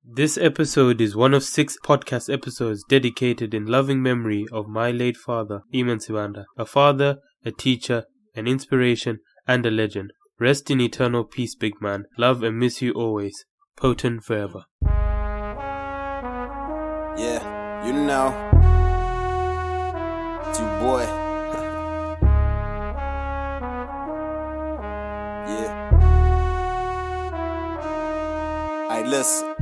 This episode is one of 6 podcast episodes dedicated in loving memory of my late father, Iman Siwanda, a father, a teacher, an inspiration, and a legend. Rest in eternal peace, big man. Love and miss you always. P.O.T.N forever. Yeah, you know, it's your boy. Yeah. Alright, listen.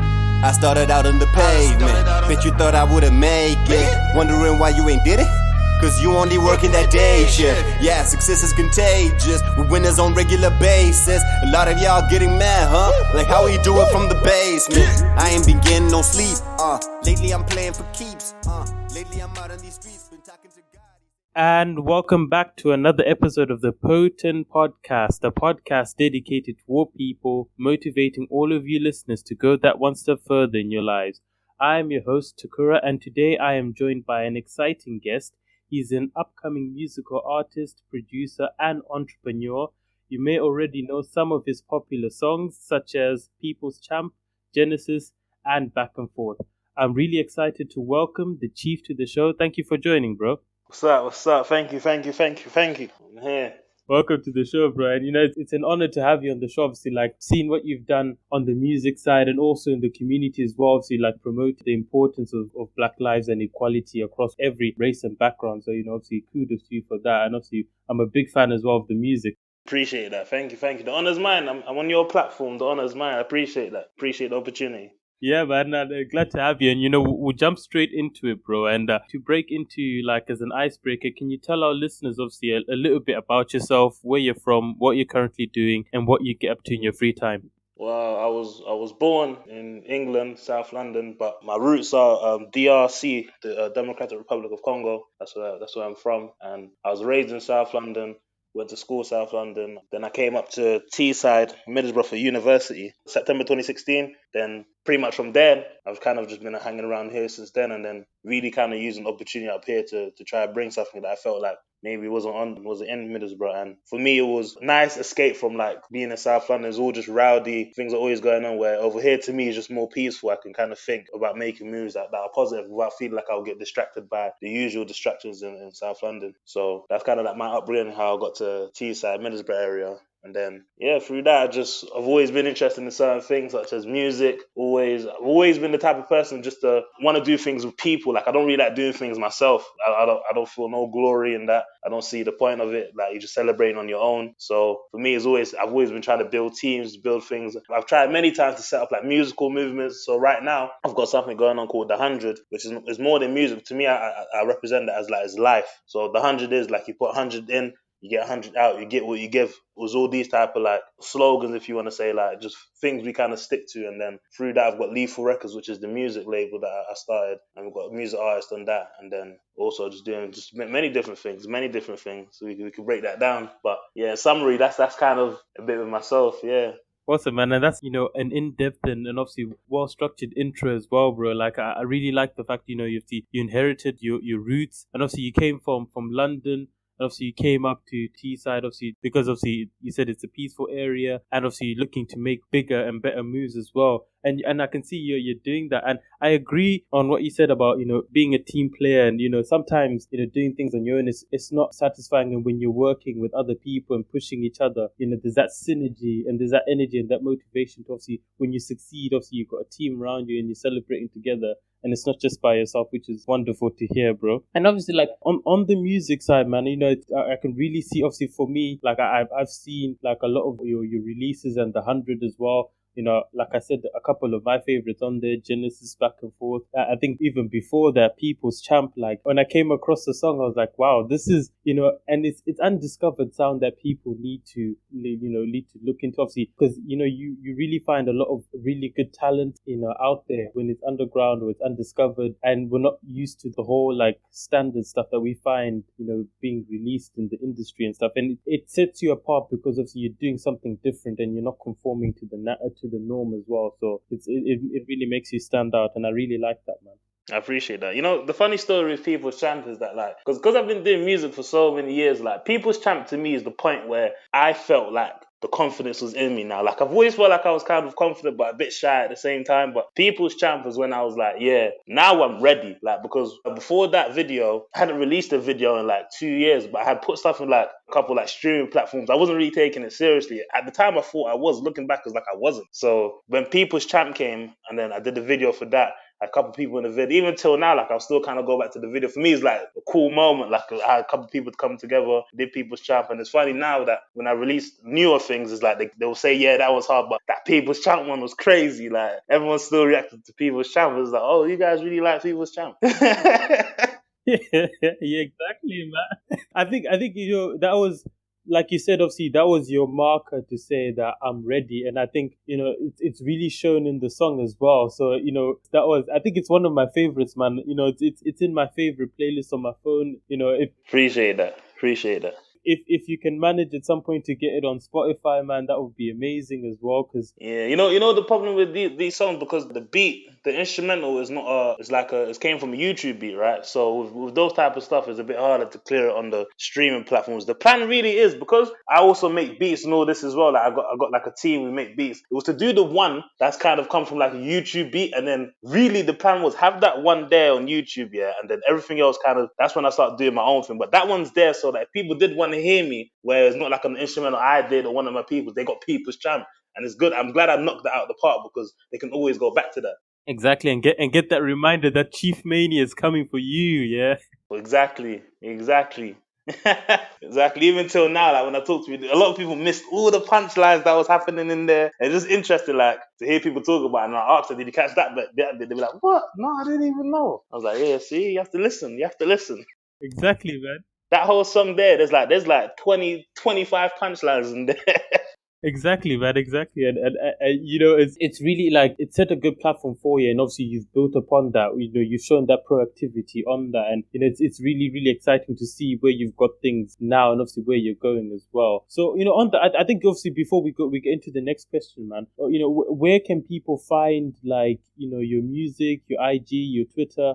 I started out on the pavement. Bet you thought I wouldn't make it. Wondering why you ain't did it? Cause you only working that day shift. Yeah, success is contagious. We're winners on regular basis. A lot of y'all getting mad, huh? Like how we do it from the basement. I ain't been getting no sleep. Lately I'm playing for keeps. Lately I'm out on these streets. Been talking to God. And welcome back to another episode of the P.O.T.N podcast, a podcast dedicated to all people, motivating all of you listeners to go that one step further in your lives. I am your host, Takura, and today I am joined by an exciting guest. He's an upcoming musical artist, producer, and entrepreneur. You may already know some of his popular songs, such as People's Champ, Genesis, and Back and Forth. I'm really excited to welcome the CHiEF to the show. Thank you for joining, bro. What's up? Thank you. I'm here. Welcome to the show, bro. And it's an honor to have you on the show. Obviously, like seeing what you've done on the music side and also in the community as well. Obviously, like promote the importance of Black lives and equality across every race and background. So, obviously, kudos to you for that. And obviously, I'm a big fan as well of the music. Appreciate that. Thank you. The honor's mine. I'm on your platform. The honor's mine. I appreciate that. Appreciate the opportunity. Yeah, man, glad to have you. And, we'll jump straight into it, bro. And to break into, like, as an icebreaker, can you tell our listeners, obviously, a little bit about yourself, where you're from, what you're currently doing, and what you get up to in your free time? Well, I was born in England, South London, but my roots are DRC, the Democratic Republic of Congo. That's where I'm from. And I was raised in South London. Went to school South London. Then I came up to Teesside, Middlesbrough for university, September 2016. Then pretty much from there, I've kind of just been hanging around here since then, and then really kind of using the opportunity up here to try to bring something that I felt like maybe wasn't in Middlesbrough. And for me, it was a nice escape from like being in South London. It's all just rowdy. Things are always going on, where over here to me is just more peaceful. I can kind of think about making moves that are positive without feeling like I'll get distracted by the usual distractions in South London. So that's kind of like my upbringing, how I got to Teesside, Middlesbrough area. And then, through that, I've always been interested in certain things, such as music. I've always been the type of person just to want to do things with people. Like, I don't really like doing things myself. I don't feel no glory in that. I don't see the point of it. Like, you're just celebrating on your own. So for me, I've always been trying to build teams, build things. I've tried many times to set up like musical movements. So right now, I've got something going on called the 100, which is more than music. To me, I represent that as life. So the 100 is like you put 100 in, you get 100 out, you get what you give. It was all these type of like slogans, if you want to say, like just things we kind of stick to. And then through that, I've got Lethal Records, which is the music label that I started. And we've got music artists on that. And then also just doing many different things. So we can break that down. But yeah, in summary, that's kind of a bit of myself, yeah. Awesome, man. And that's, an in-depth and obviously well-structured intro as well, bro. Like, I really like the fact, you inherited your roots. And obviously you came from London. And obviously you came up to Teesside, obviously, because obviously you said it's a peaceful area, and obviously you're looking to make bigger and better moves as well. And I can see you're doing that. And I agree on what you said about, being a team player and, sometimes, doing things on your own it's not satisfying. And when you're working with other people and pushing each other, there's that synergy and there's that energy and that motivation to obviously, when you succeed, obviously you've got a team around you and you're celebrating together. And it's not just by yourself, which is wonderful to hear, bro. And obviously, like, on the music side, man, I can really see, obviously, for me, like, I've seen, like, a lot of your releases and the 100 as well. Like I said, a couple of my favorites on there, Genesis, Back and Forth. I think even before that, People's Champ, like when I came across the song, I was like, wow, this is, and it's undiscovered sound that people need to look into, obviously, because, you really find a lot of really good talent, out there when it's underground or it's undiscovered, and we're not used to the whole, like, standard stuff that we find, being released in the industry and stuff. And it sets you apart because obviously you're doing something different and you're not conforming to the norm as well. So it really makes you stand out, and I really like that, man. I appreciate that. The funny story with People's Champ is that, like, because I've been doing music for so many years, like, People's Champ to me is the point where I felt like the confidence was in me now. Like I've always felt like I was kind of confident but a bit shy at the same time. But People's Champ was when I was like, yeah, now I'm ready. Like because before that video, I hadn't released a video in like 2 years, but I had put stuff in like a couple like streaming platforms. I wasn't really taking it seriously. At the time I thought I was, looking back it's like I wasn't. So when People's Champ came and then I did the video for that, a couple people in the video, even till now, like I'll still kind of go back to the video. For me, it's like a cool moment. Like I had a couple people come together, did People's Champ, and it's funny now that when I release newer things, it's like they'll say, yeah, that was hard, but that People's Champ one was crazy. Like everyone's still reacting to People's Champ. It's like, oh, you guys really like People's Champ. Yeah, exactly, man. I think that was, like you said, obviously that was your marker to say that I'm ready, and I think it's really shown in the song as well. So that was, I think it's one of my favorites, man. It's in my favorite playlist on my phone. If Appreciate that. Appreciate that. if you can manage at some point to get it on Spotify, man, that would be amazing as well. Because Yeah, you know the problem with these songs, because the beat, the instrumental is not it's like it came from a YouTube beat, right? So with those type of stuff, it's a bit harder to clear it on the streaming platforms. The plan really is, because I also make beats and all this as well. Like I got like a team, we make beats. It was to do the one that's kind of come from like a YouTube beat, and then really the plan was have that one there on YouTube, yeah, and then everything else kind of, that's when I started doing my own thing. But that one's there so that if people did want to hear me, where it's not like an instrumental I did or one of my people, they got People's Champ. And it's good. I'm glad I knocked that out of the park, because they can always go back to that. exactly, and get that reminder that Chief Mania is coming for you. Yeah. Exactly. Exactly. Even till now, like when I talk to you, a lot of people missed all the punchlines that was happening in there. It's just interesting, like to hear people talk about it. And I asked her, did you catch that bit? They'd be like, what? No, I didn't even know. I was like, yeah, see, you have to listen. You have to listen. Exactly, man. That whole song there, there's like 20, 25 punchlines in there. Exactly, man. Exactly, and it's really like it's set a good platform for you, and obviously you've built upon that. You've shown that proactivity on that, and it's really really exciting to see where you've got things now, and obviously where you're going as well. So on that, I think obviously before we get into the next question, man. Where can people find like your music, your IG, your Twitter?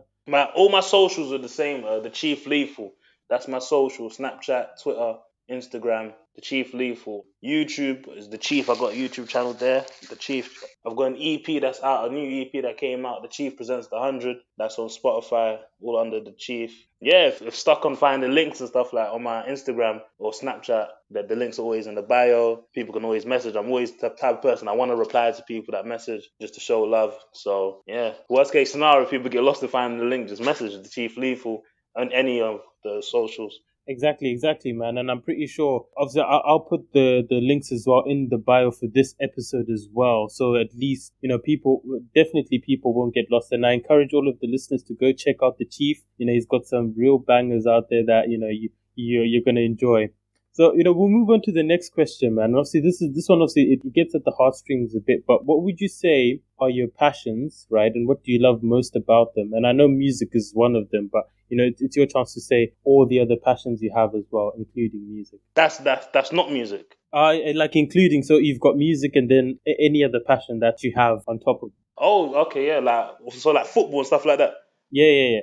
All my socials are the same. The Chief Lethal. That's my social. Snapchat, Twitter, Instagram. The Chief Lethal. YouTube is the Chief. I got a YouTube channel there. The Chief. I've got an EP that's out. A new EP that came out. The Chief Presents the 100. That's on Spotify. All under the Chief. Yeah, if stuck on finding links and stuff like on my Instagram or Snapchat, that the links are always in the bio. People can always message. I'm always the type of person, I want to reply to people that message just to show love. So yeah, worst case scenario, if people get lost in finding the link, just message the Chief Lethal on any of the socials. Exactly, man. And I'm pretty sure, obviously, I'll put the links as well in the bio for this episode as well. So at least, people won't get lost. And I encourage all of the listeners to go check out the Chief. He's got some real bangers out there that, you're going to enjoy. So, we'll move on to the next question, man. Obviously, this one, obviously, it gets at the heartstrings a bit, but what would you say are your passions, right? And what do you love most about them? And I know music is one of them, but, it's your chance to say all the other passions you have as well, including music. That's not music. Like including, so you've got music and then any other passion that you have on top of. Oh, okay, yeah, like football and stuff like that. Yeah.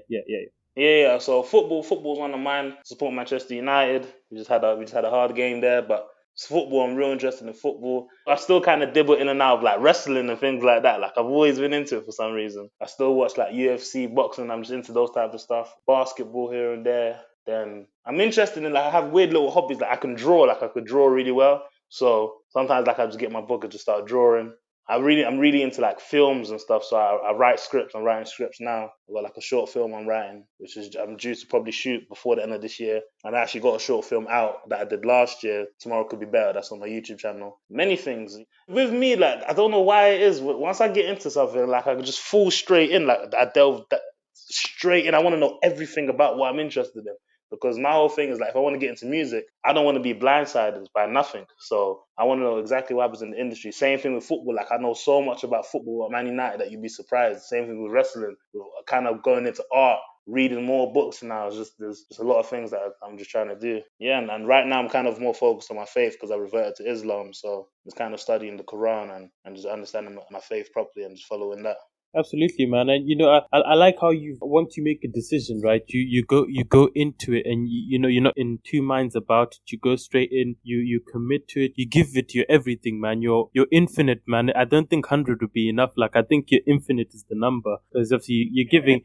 Yeah. So football's one of mine. Support Manchester United. We just had a hard game there, but football, I'm real interested in football. I still kind of dibble in and out of like wrestling and things like that. Like I've always been into it for some reason. I still watch like UFC, boxing. I'm just into those type of stuff. Basketball here and there. Then I'm interested in, like, I have weird little hobbies. Like I can draw. Like I could draw really well. So sometimes like I just get my book and just start drawing. I'm really into like films and stuff. So I write scripts. I'm writing scripts now. I've got like a short film I'm writing, which is I'm due to probably shoot before the end of this year. And I actually got a short film out that I did last year. Tomorrow Could Be Better. That's on my YouTube channel. Many things. With me, like I don't know why it is. Once I get into something, like I can just fall straight in. Like I delve straight in. I want to know everything about what I'm interested in. Because my whole thing is like, if I want to get into music, I don't want to be blindsided by nothing. So I want to know exactly what happens in the industry. Same thing with football. Like I know so much about football at Man United that you'd be surprised. Same thing with wrestling. Kind of going into art, reading more books now. There's just a lot of things that I'm just trying to do. Yeah, and right now I'm kind of more focused on my faith because I reverted to Islam. So it's kind of studying the Quran and just understanding my faith properly and just following that. Absolutely, man. And I like how you once you make a decision, right? You go into it, and you're not in two minds about it. You go straight in. You commit to it. You give it your everything, man. You're infinite, man. I don't think 100 would be enough. Like I think your infinite is the number, because obviously you're giving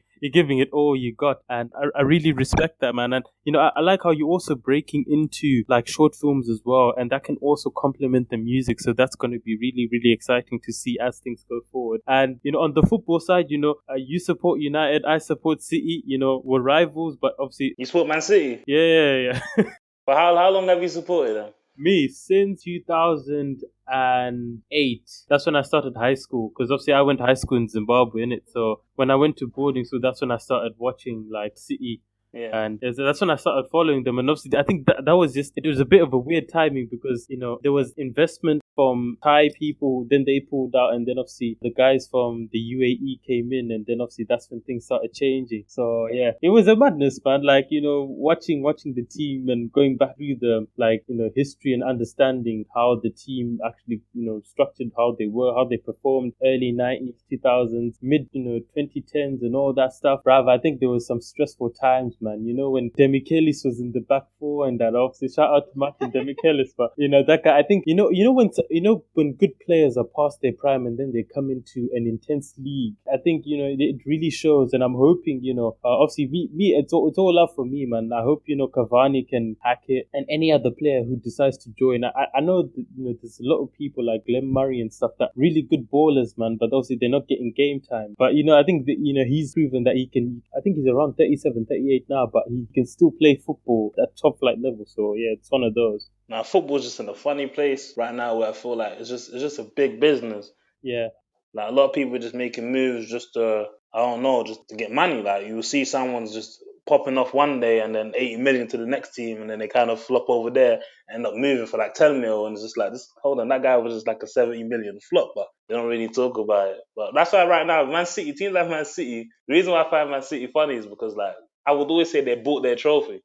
it all you got, and I really respect that, man. And I like how you're also breaking into like short films as well, and that can also complement the music. So that's going to be really, really exciting to see as things go forward. And on the football side, you support United, I support City. We're rivals, but obviously, You support Man City? yeah, yeah, yeah. But how long have you supported them? Me since 2008. That's when I started high school. Because obviously I went to high school in Zimbabwe, innit? So when I went to boarding school, that's when I started watching like City. Yeah. And that's when I started following them. And obviously, I think that was just, it was a bit of a weird timing because, there was investment from Thai people, then they pulled out, and then obviously the guys from the UAE came in, and then obviously that's when things started changing. So yeah, it was a madness, man. Like, watching the team and going back through the, like, history and understanding how the team actually, structured, how they were, how they performed early 90s, 2000s, mid, 2010s and all that stuff. Bruv, I think there was some stressful times, man. When Demichelis was in the back four and that, obviously shout out to Martin Demichelis, but that guy, I think when good players are past their prime and then they come into an intense league, I think it really shows. And I'm hoping obviously me it's all love for me, man. I hope Cavani can hack it, and any other player who decides to join. I know that, there's a lot of people like Glenn Murray and stuff that really good ballers, man, but obviously they're not getting game time. But I think that he's proven that he can. I think he's around 37, 38 now, but he can still play football at top flight level. So yeah, it's one of those. Now football's just in a funny place right now where I feel like it's just a big business. Yeah. Like a lot of people are just making moves just to, I don't know, just to get money. Like you will see someone's just popping off one day and then 80 million to the next team, and then they kind of flop over there and end up moving for like 10 mil, and it's just like, hold on, that guy was just like a 70 million flop, but they don't really talk about it. But that's why right now, Man City, teams like Man City, the reason why I find Man City funny is because like I would always say they bought their trophy.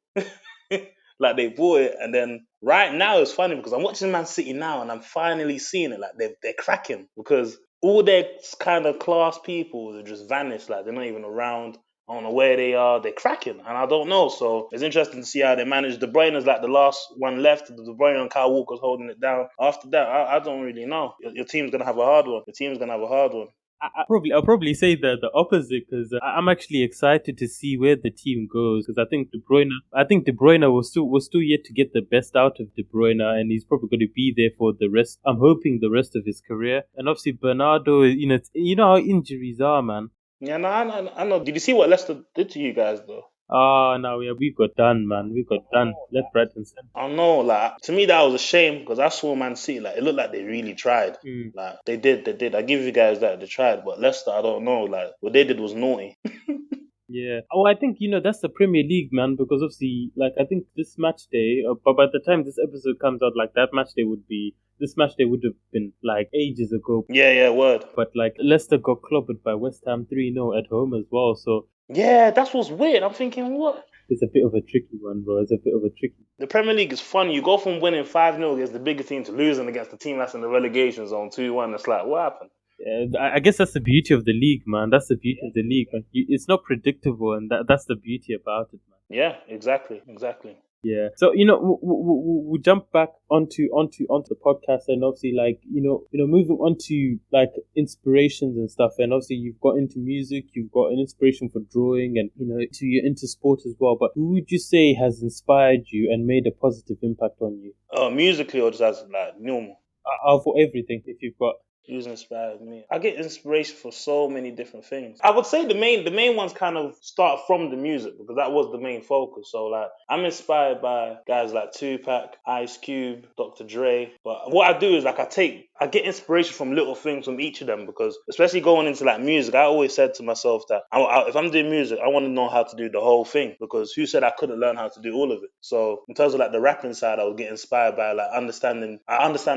Like they bought it, and then right now it's funny because I'm watching Man City now and I'm finally seeing it. Like they're cracking because all their kind of class people have just vanished. Like they're not even around. I don't know where they are. They're cracking, and I don't know. So it's interesting to see how they manage. De Bruyne is like the last one left. De Bruyne and Kyle Walker's holding it down. After that, I don't really know. Your team's gonna have a hard one. Your team's gonna have a hard one. I'll probably say the opposite, because I'm actually excited to see where the team goes, because I think De Bruyne was still yet to get the best out of De Bruyne, and he's probably going to be there for the rest. I'm hoping the rest of his career. And obviously Bernardo, you know how injuries are, man. Yeah, no, I know. Did you see what Leicester did to you guys though? No, yeah, we got done, man. We got done. Left, right, and center. I don't know, like to me that was a shame because I saw Man City, like it looked like they really tried. Mm. Like they did. I give you guys that they tried, but Leicester, I don't know, like what they did was naughty. Yeah. Oh, I think that's the Premier League, man. Because obviously, like, I think this match day, but by the time this episode comes out, like this match day would have been like ages ago. Yeah, word. But like Leicester got clobbered by West Ham 3-0 at home as well. So Yeah, that's what's weird. I'm thinking, what? it's a bit of a tricky one, bro. It's a bit of a tricky. The Premier League is fun. You go from winning 5-0 against the bigger team to losing against the team that's in the relegation zone 2-1. It's like, what happened? I guess that's the beauty of the league, man. That's the beauty of the league. Man. It's not predictable, and that's the beauty about it, man. Yeah, exactly. Yeah. So we'll jump back onto the podcast, and obviously, like moving on to like inspirations and stuff. And obviously, you've got into music, you've got an inspiration for drawing, and you're into sport as well. But who would you say has inspired you and made a positive impact on you? Musically or just as like normal? For everything, if you've got. Who's inspired me? I get inspiration for so many different things. I would say the main ones kind of start from the music because that was the main focus. So like I'm inspired by guys like Tupac, Ice Cube, Dr. Dre. But what I do is like I get inspiration from little things from each of them because especially going into like music, I always said to myself that if I'm doing music, I want to know how to do the whole thing because who said I couldn't learn how to do all of it? So in terms of like the rapping side, I would get inspired by like I understand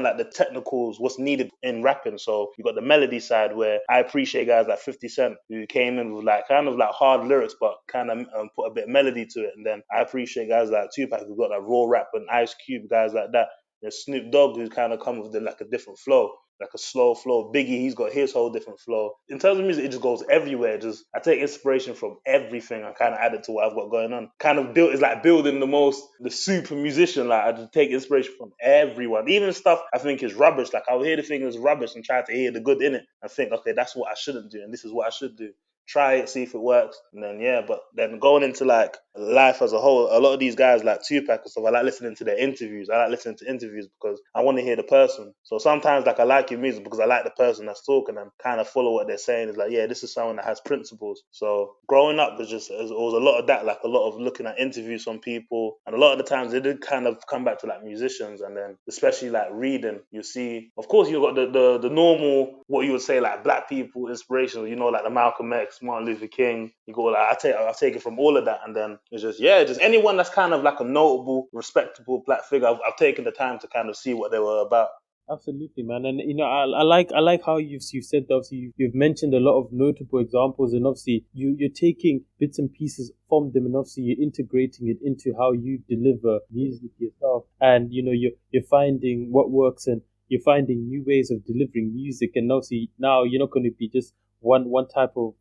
like the technicals, what's needed in rapping. So you got the melody side where I appreciate guys like 50 Cent who came in with like kind of like hard lyrics but kind of put a bit of melody to it. And then I appreciate guys like Tupac who got that raw rap and Ice Cube, guys like that. There's Snoop Dogg who's kind of come with like a different flow. like a slow flow. Biggie, he's got his whole different flow. In terms of music, it just goes everywhere. Just I take inspiration from everything and kind of add it to what I've got going on. Kind of build, it's like building the super musician. Like I just take inspiration from everyone, even stuff I think is rubbish. Like I'll hear the thing as rubbish and try to hear the good in it and think, okay, that's what I shouldn't do and this is what I should do. Try it, see if it works, and then yeah. But then going into like life as a whole, a lot of these guys like Tupac and stuff, I like listening to their interviews. I like listening to interviews because I want to hear the person. So sometimes like I like your music because I like the person that's talking and kind of follow what they're saying. It's like, yeah, this is someone that has principles. So growing up was just, it was a lot of that, like a lot of looking at interviews from people, and a lot of the times they did kind of come back to like musicians, and then especially like reading, you see, of course you've got the normal, what you would say like black people inspirational, you know, like the Malcolm X, Martin Luther King. You go like I take it from all of that, and then it's just just anyone that's kind of like a notable, respectable black figure. I've taken the time to kind of see what they were about. Absolutely, man, and I like how you've said that. Obviously, you've mentioned a lot of notable examples, and obviously you're taking bits and pieces from them, and obviously you're integrating it into how you deliver music yourself, and you're finding what works, and you're finding new ways of delivering music, and obviously now you're not going to be just one type of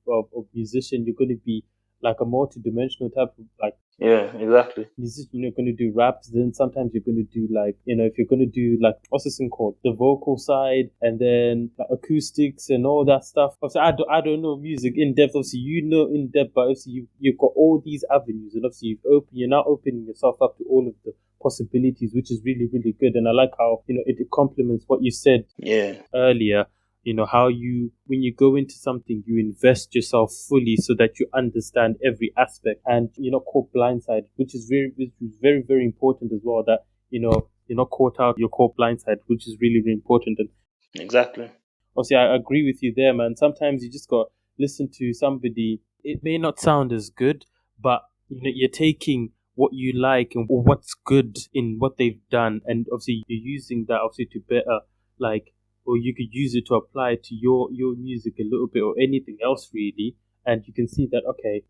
musician. You're going to be like a multi-dimensional type of like Yeah, exactly. musician. You're going to do raps, then sometimes you're going to do like, if you're going to do like, what's this thing called, the vocal side, and then like acoustics and all that stuff. Obviously I don't know music in depth. Obviously you know in depth, but obviously you've got all these avenues, and obviously you're now opening yourself up to all of the possibilities, which is really, really good. And I like how it complements what you said earlier. How when you go into something, you invest yourself fully so that you understand every aspect, and you're not caught blindsided, which is very, very important as well, that you're not caught out, you're caught blindsided, which is really, really important. And Exactly. obviously I agree with you there, man. Sometimes you just got to listen to somebody. It may not sound as good, but you're taking what you like and what's good in what they've done, and obviously you're using that obviously to better, like, or you could use it to apply to your music a little bit, or anything else really. And you can see that, okay,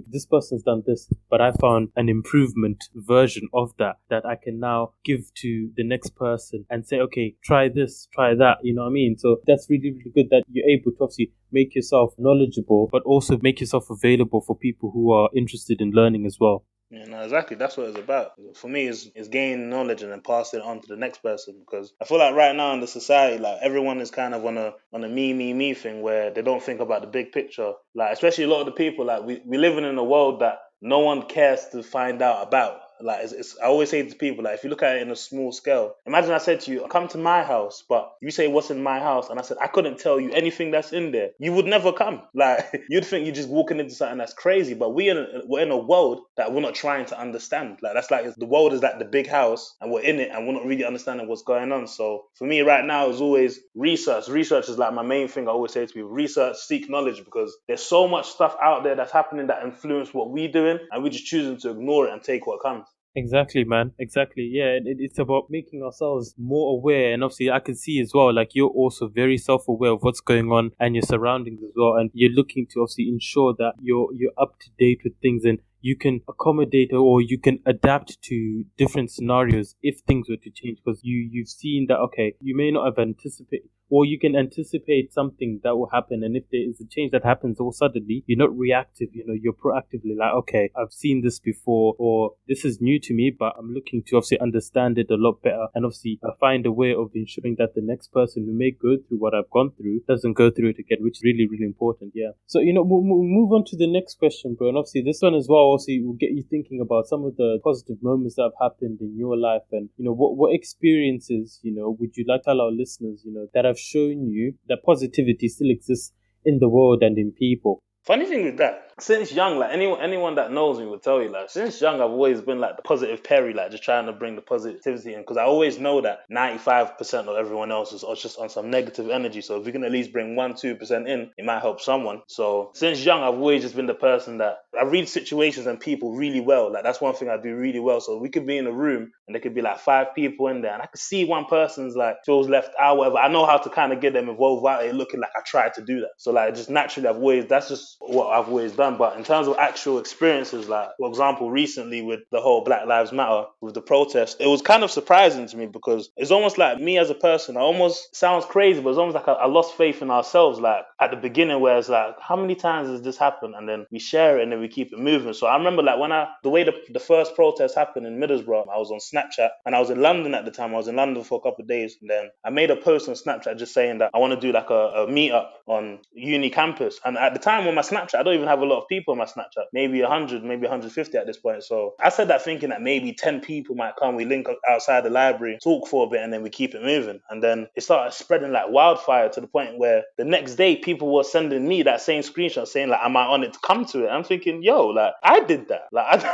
this person's done this, but I found an improvement version of that I can now give to the next person and say, okay, try this, try that, you know what I mean? So that's really, really good that you're able to obviously make yourself knowledgeable, but also make yourself available for people who are interested in learning as well. Yeah, no, exactly. That's what it's about. For me, is gaining knowledge and then passing it on to the next person. Because I feel like right now in the society, like everyone is kind of on a me thing where they don't think about the big picture. Like especially a lot of the people, like we living in a world that no one cares to find out about. Like I always say to people, like if you look at it in a small scale, imagine I said to you, come to my house, but you say what's in my house, and I said I couldn't tell you anything that's in there. You would never come. Like you'd think you're just walking into something that's crazy, but we're in a world that we're not trying to understand. Like that's like the world is like the big house, and we're in it, and we're not really understanding what's going on. So for me right now is always research. Research is like my main thing. I always say to people, research, seek knowledge, because there's so much stuff out there that's happening that influence what we're doing, and we're just choosing to ignore it and take what comes. Exactly, man. Exactly. Yeah, it's about making ourselves more aware. And obviously, I can see as well, like you're also very self-aware of what's going on and your surroundings as well. And you're looking to obviously ensure that you're up to date with things, and you can accommodate or you can adapt to different scenarios if things were to change. Because you've seen that, okay, you may not have anticipated, or you can anticipate something that will happen, and if there is a change that happens all suddenly, you're not reactive, you're proactively like, okay, I've seen this before, or this is new to me, but I'm looking to obviously understand it a lot better, and obviously find a way of ensuring that the next person who may go through what I've gone through doesn't go through it again, which is really, really important. Yeah. So we'll move on to the next question, bro, and obviously this one as well also will get you thinking about some of the positive moments that have happened in your life, and what experiences would you like to tell our listeners that have shown you that positivity still exists in the world and in people. Funny thing with that, since young, like anyone that knows me will tell you, like since young, I've always been like the positive Perry, like just trying to bring the positivity in, because I always know that 95% of everyone else is just on some negative energy. So if we can at least bring 1-2% in, it might help someone. So since young, I've always just been the person that I read situations and people really well. Like that's one thing I do really well. So we could be in a room and there could be like 5 people in there, and I could see one person's like feels left out, whatever. I know how to kind of get them involved without it looking like I tried to do that. So like just naturally, that's just that's what I've always done. But in terms of actual experiences, like for example, recently with the whole Black Lives Matter, with the protest, it was kind of surprising to me because it's almost like me as a person, I almost sounds crazy, but it's almost like I lost faith in ourselves. Like at the beginning, where it's like, how many times has this happened? And then we share it and then we keep it moving. So I remember like when the way the first protest happened in Middlesbrough, I was on Snapchat and I was in London at the time. I was in London for a couple of days, and then I made a post on Snapchat just saying that I want to do like a meetup on uni campus. And at the time on my Snapchat, I don't even have a lot of people on my Snapchat, maybe 100, maybe 150 at this point. So I said that thinking that maybe 10 people might come. We link up outside the library, talk for a bit, and then we keep it moving. And then it started spreading like wildfire to the point where the next day people were sending me that same screenshot saying like, am I on it to come to it? I'm thinking, yo, like I did that. Like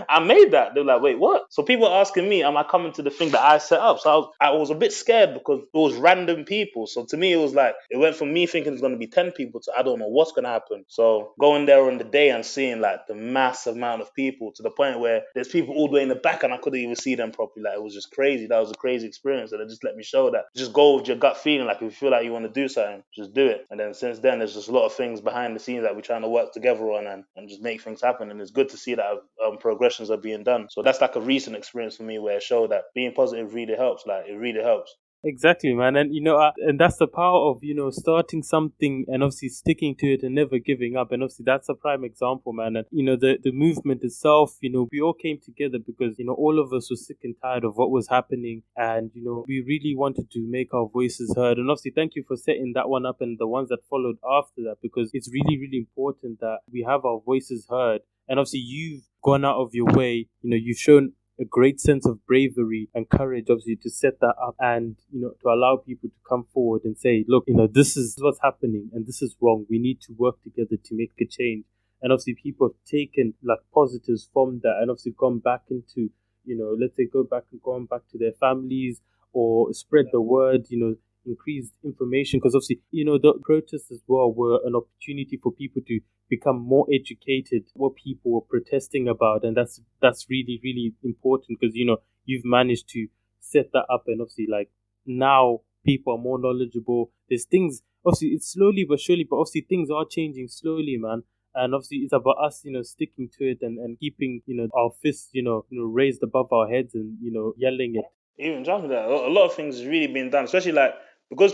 I made that. They're like, wait, what? So people were asking me, am I coming to the thing that I set up? So I was a bit scared because it was random people. So to me, it was like, it went from me thinking it's going to be 10 people to I don't know what's going to happen. So going there on the day and seeing like the massive amount of people to the point where there's people all the way in the back and I couldn't even see them properly. Like it was just crazy. That was a crazy experience. And it just let me show that just go with your gut feeling. Like if you feel like you want to do something, just do it. And then since then, there's just a lot of things behind the scenes that we're trying to work together on and just make things happen. And it's good to see that progressions are being done. So that's like a recent experience for me where it showed that being positive really helps. Like it really helps. Exactly, man. And, and that's the power of, starting something and obviously sticking to it and never giving up. And obviously that's a prime example, man. And, the movement itself, we all came together because, all of us were sick and tired of what was happening. And, we really wanted to make our voices heard. And obviously thank you for setting that one up and the ones that followed after that, because it's really, really important that we have our voices heard. And obviously you've gone out of your way, you've shown a great sense of bravery and courage, obviously, to set that up and, to allow people to come forward and say, look, this is what's happening and this is wrong. We need to work together to make a change. And obviously people have taken like positives from that and obviously gone back into, let's say gone back to their families or spread the word, increased information. Because obviously, the protests as well were an opportunity for people to become more educated what people were protesting about, and that's really, really important because you've managed to set that up, and obviously like now people are more knowledgeable. There's things, obviously it's slowly but surely, but obviously things are changing slowly, man. And obviously it's about us, sticking to it and keeping, our fists, raised above our heads and, yelling it. Even jumping that, a lot of things has really been done, especially like because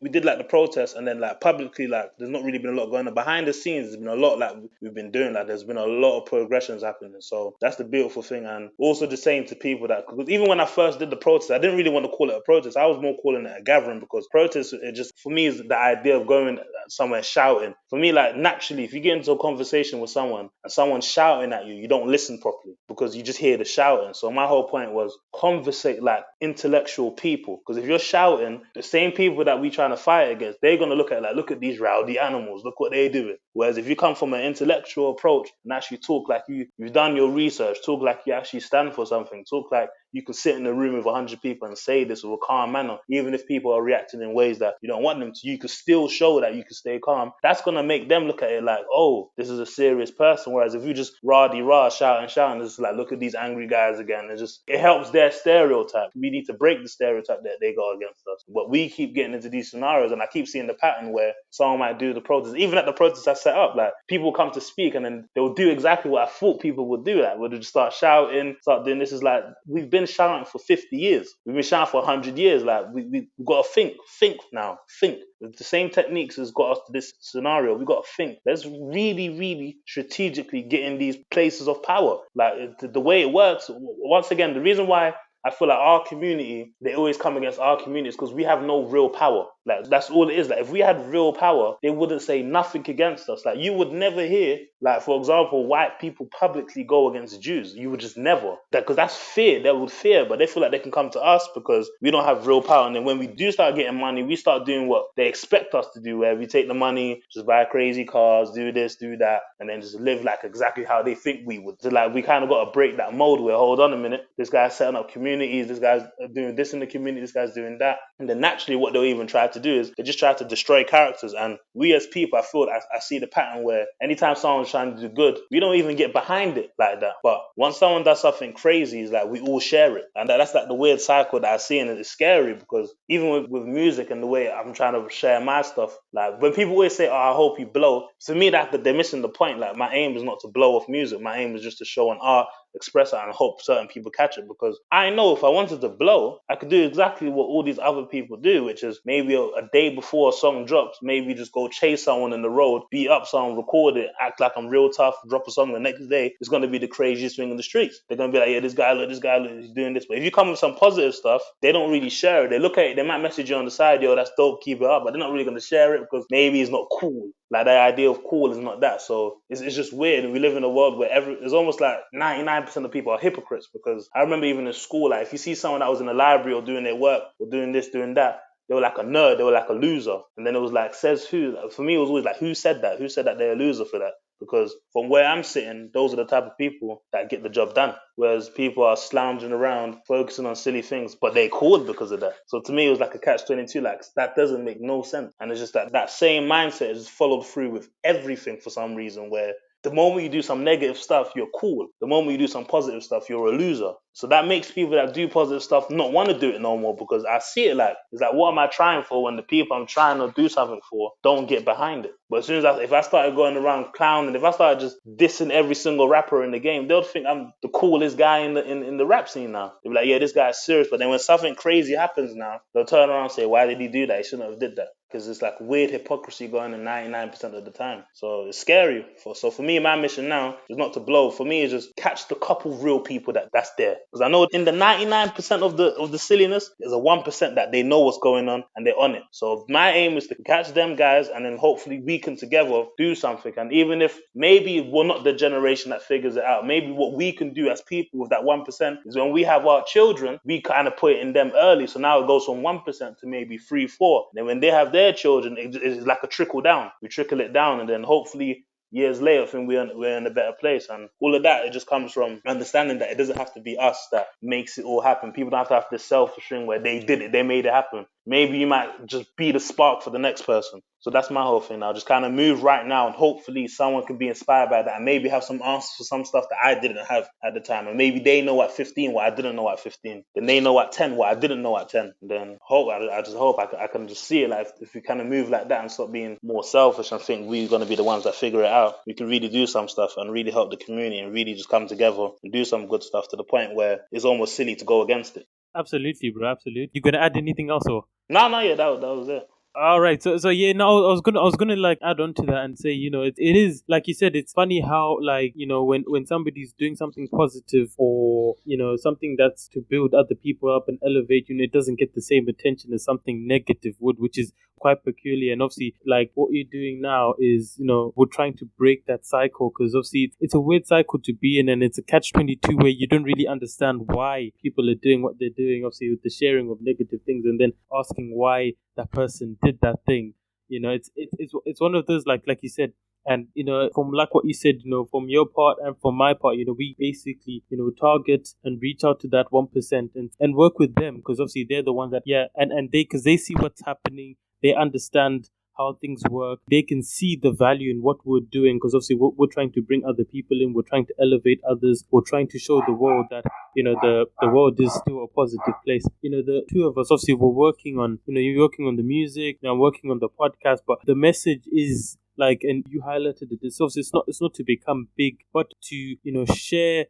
we did like the protest and then like publicly, like there's not really been a lot going on behind the scenes. There's been a lot like we've been doing, like there's been a lot of progressions happening. So that's the beautiful thing. And also just saying to people that, because even when I first did the protest, I didn't really want to call it a protest. I was more calling it a gathering, because protest, it just for me is the idea of going somewhere shouting. For me, like naturally, if you get into a conversation with someone and someone's shouting at you, you don't listen properly because you just hear the shouting. So my whole point was conversate like intellectual people, because if you're shouting, the same people that we trying to fight against, they're going to look at like, look at these rowdy animals, look what they're doing. Whereas if you come from an intellectual approach and actually talk like you've done your research, talk like you actually stand for something, talk like you can sit in a room with 100 people and say this with a calm manner, even if people are reacting in ways that you don't want them to, you can still show that you can stay calm. That's going to make them look at it like, oh, this is a serious person. Whereas if you just rah-de-rah, shouting, it's like, look at these angry guys again. It helps their stereotype. We need to break the stereotype that they got against us. But we keep getting into these scenarios, and I keep seeing the pattern where someone might do the protest. Even at the protests I set up, like people come to speak and then they'll do exactly what I thought people would do. Like, they'll just start shouting, start doing this. Is like, we've been shouting for 50 years. We've been shouting for 100 years. Like, we've got to think now. Think. The same techniques has got us to this scenario. We've got to think. Let's really, really strategically get in these places of power. Like, the way it works, once again, the reason why I feel like our community, they always come against our communities because we have no real power. Like, that's all it is. Like, if we had real power, they wouldn't say nothing against us. Like, you would never hear, like, for example, white people publicly go against Jews. You would just never. Because that's fear. They would fear, but they feel like they can come to us because we don't have real power. And then when we do start getting money, we start doing what they expect us to do, where we take the money, just buy crazy cars, do this, do that, and then just live like exactly how they think we would. So, like, we kind of got to break that mold where, hold on a minute, this guy's setting up communities, this guy's doing this in the community, this guy's doing that. And then naturally what they'll even try to to do is they just try to destroy characters. And we as people, I feel I see the pattern where anytime someone's trying to do good, we don't even get behind it like that. But once someone does something crazy, it's like we all share it. And that's like the weird cycle that I see, and it's scary because even with music and the way I'm trying to share my stuff, like when people always say, "Oh, I hope you blow," to me that they're missing the point. Like my aim is not to blow off music. My aim is just to show an art, express it, and hope certain people catch it. Because I know if I wanted to blow, I could do exactly what all these other people do, which is maybe a day before a song drops, maybe just go chase someone in the road, beat up someone, record it, act like I'm real tough, drop a song the next day. It's going to be the craziest thing in the streets. They're going to be like, yeah, this guy, look, he's doing this. But if you come with some positive stuff, they don't really share it. They look at it, they might message you on the side, yo, that's dope, keep it up, but they're not really going to share it because maybe it's not cool. Like the idea of cool is not that. So it's just weird. And we live in a world where it's almost like 99% of people are hypocrites, because I remember even in school, like if you see someone that was in the library or doing their work or doing this, doing that, they were like a nerd, they were like a loser. And then it was like, says who? For me, it was always like, who said that? Who said that they're a loser for that? Because from where I'm sitting, those are the type of people that get the job done. Whereas people are slouching around, focusing on silly things, but they called because of that. So to me, it was like a catch-22. Like, that doesn't make no sense. And it's just that same mindset is followed through with everything for some reason, where the moment you do some negative stuff, you're cool. The moment you do some positive stuff, you're a loser. So that makes people that do positive stuff not want to do it no more, because I see it like, it's like, what am I trying for when the people I'm trying to do something for don't get behind it? But as soon as if I started going around clowning, if I started just dissing every single rapper in the game, they'll think I'm the coolest guy in the rap scene now. They'll be like, yeah, this guy's serious. But then when something crazy happens now, they'll turn around and say, why did he do that? He shouldn't have did that. Because it's like weird hypocrisy going on 99% of the time. So it's scary. So for me, my mission now is not to blow. For me, it's just catch the couple real people that's there. Because I know in the 99% of the silliness, there's a 1% that they know what's going on and they're on it. So my aim is to catch them guys, and then hopefully we can together do something. And even if maybe we're not the generation that figures it out, maybe what we can do as people with that 1% is when we have our children, we kind of put it in them early. So now it goes from 1% to maybe 3, 4. Then when they have their children, it's like a trickle down. We trickle it down, and then hopefully years later, I think we're in a better place. And all of that, it just comes from understanding that it doesn't have to be us that makes it all happen. People don't have to have this selfish thing where they did it, they made it happen. Maybe you might just be the spark for the next person. So that's my whole thing now. Just kind of move right now, and hopefully someone can be inspired by that and maybe have some answers for some stuff that I didn't have at the time. And maybe they know at 15 what I didn't know at 15. Then they know at 10 what I didn't know at 10. And then I just hope I can just see it. Like if we kind of move like that and stop being more selfish and think we're going to be the ones that figure it out, we can really do some stuff and really help the community and really just come together and do some good stuff to the point where it's almost silly to go against it. Absolutely, bro. Absolutely. You gonna add anything else, or? No, yeah, that was it. All right, so yeah, no, I was gonna like add on to that and say, it is like you said, it's funny how, like, when somebody's doing something positive, or something that's to build other people up and elevate, it doesn't get the same attention as something negative would, which is quite peculiar. And obviously, like, what you're doing now is, we're trying to break that cycle, because obviously it's a weird cycle to be in, and it's a catch-22 where you don't really understand why people are doing what they're doing, obviously with the sharing of negative things, and then asking why that person did that thing. It's one of those, like you said. And from like what you said, from your part and from my part, we basically target and reach out to that 1% and work with them, because obviously they're the ones that and because they see what's happening, they understand how things work, they can see the value in what we're doing, because obviously we're trying to bring other people in, we're trying to elevate others, we're trying to show the world that the world is still a positive place. The two of us, obviously, we're working on you're working on the music, I'm working on the podcast, but the message is, like, and you highlighted it, it's obviously it's not to become big, but to share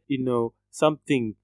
something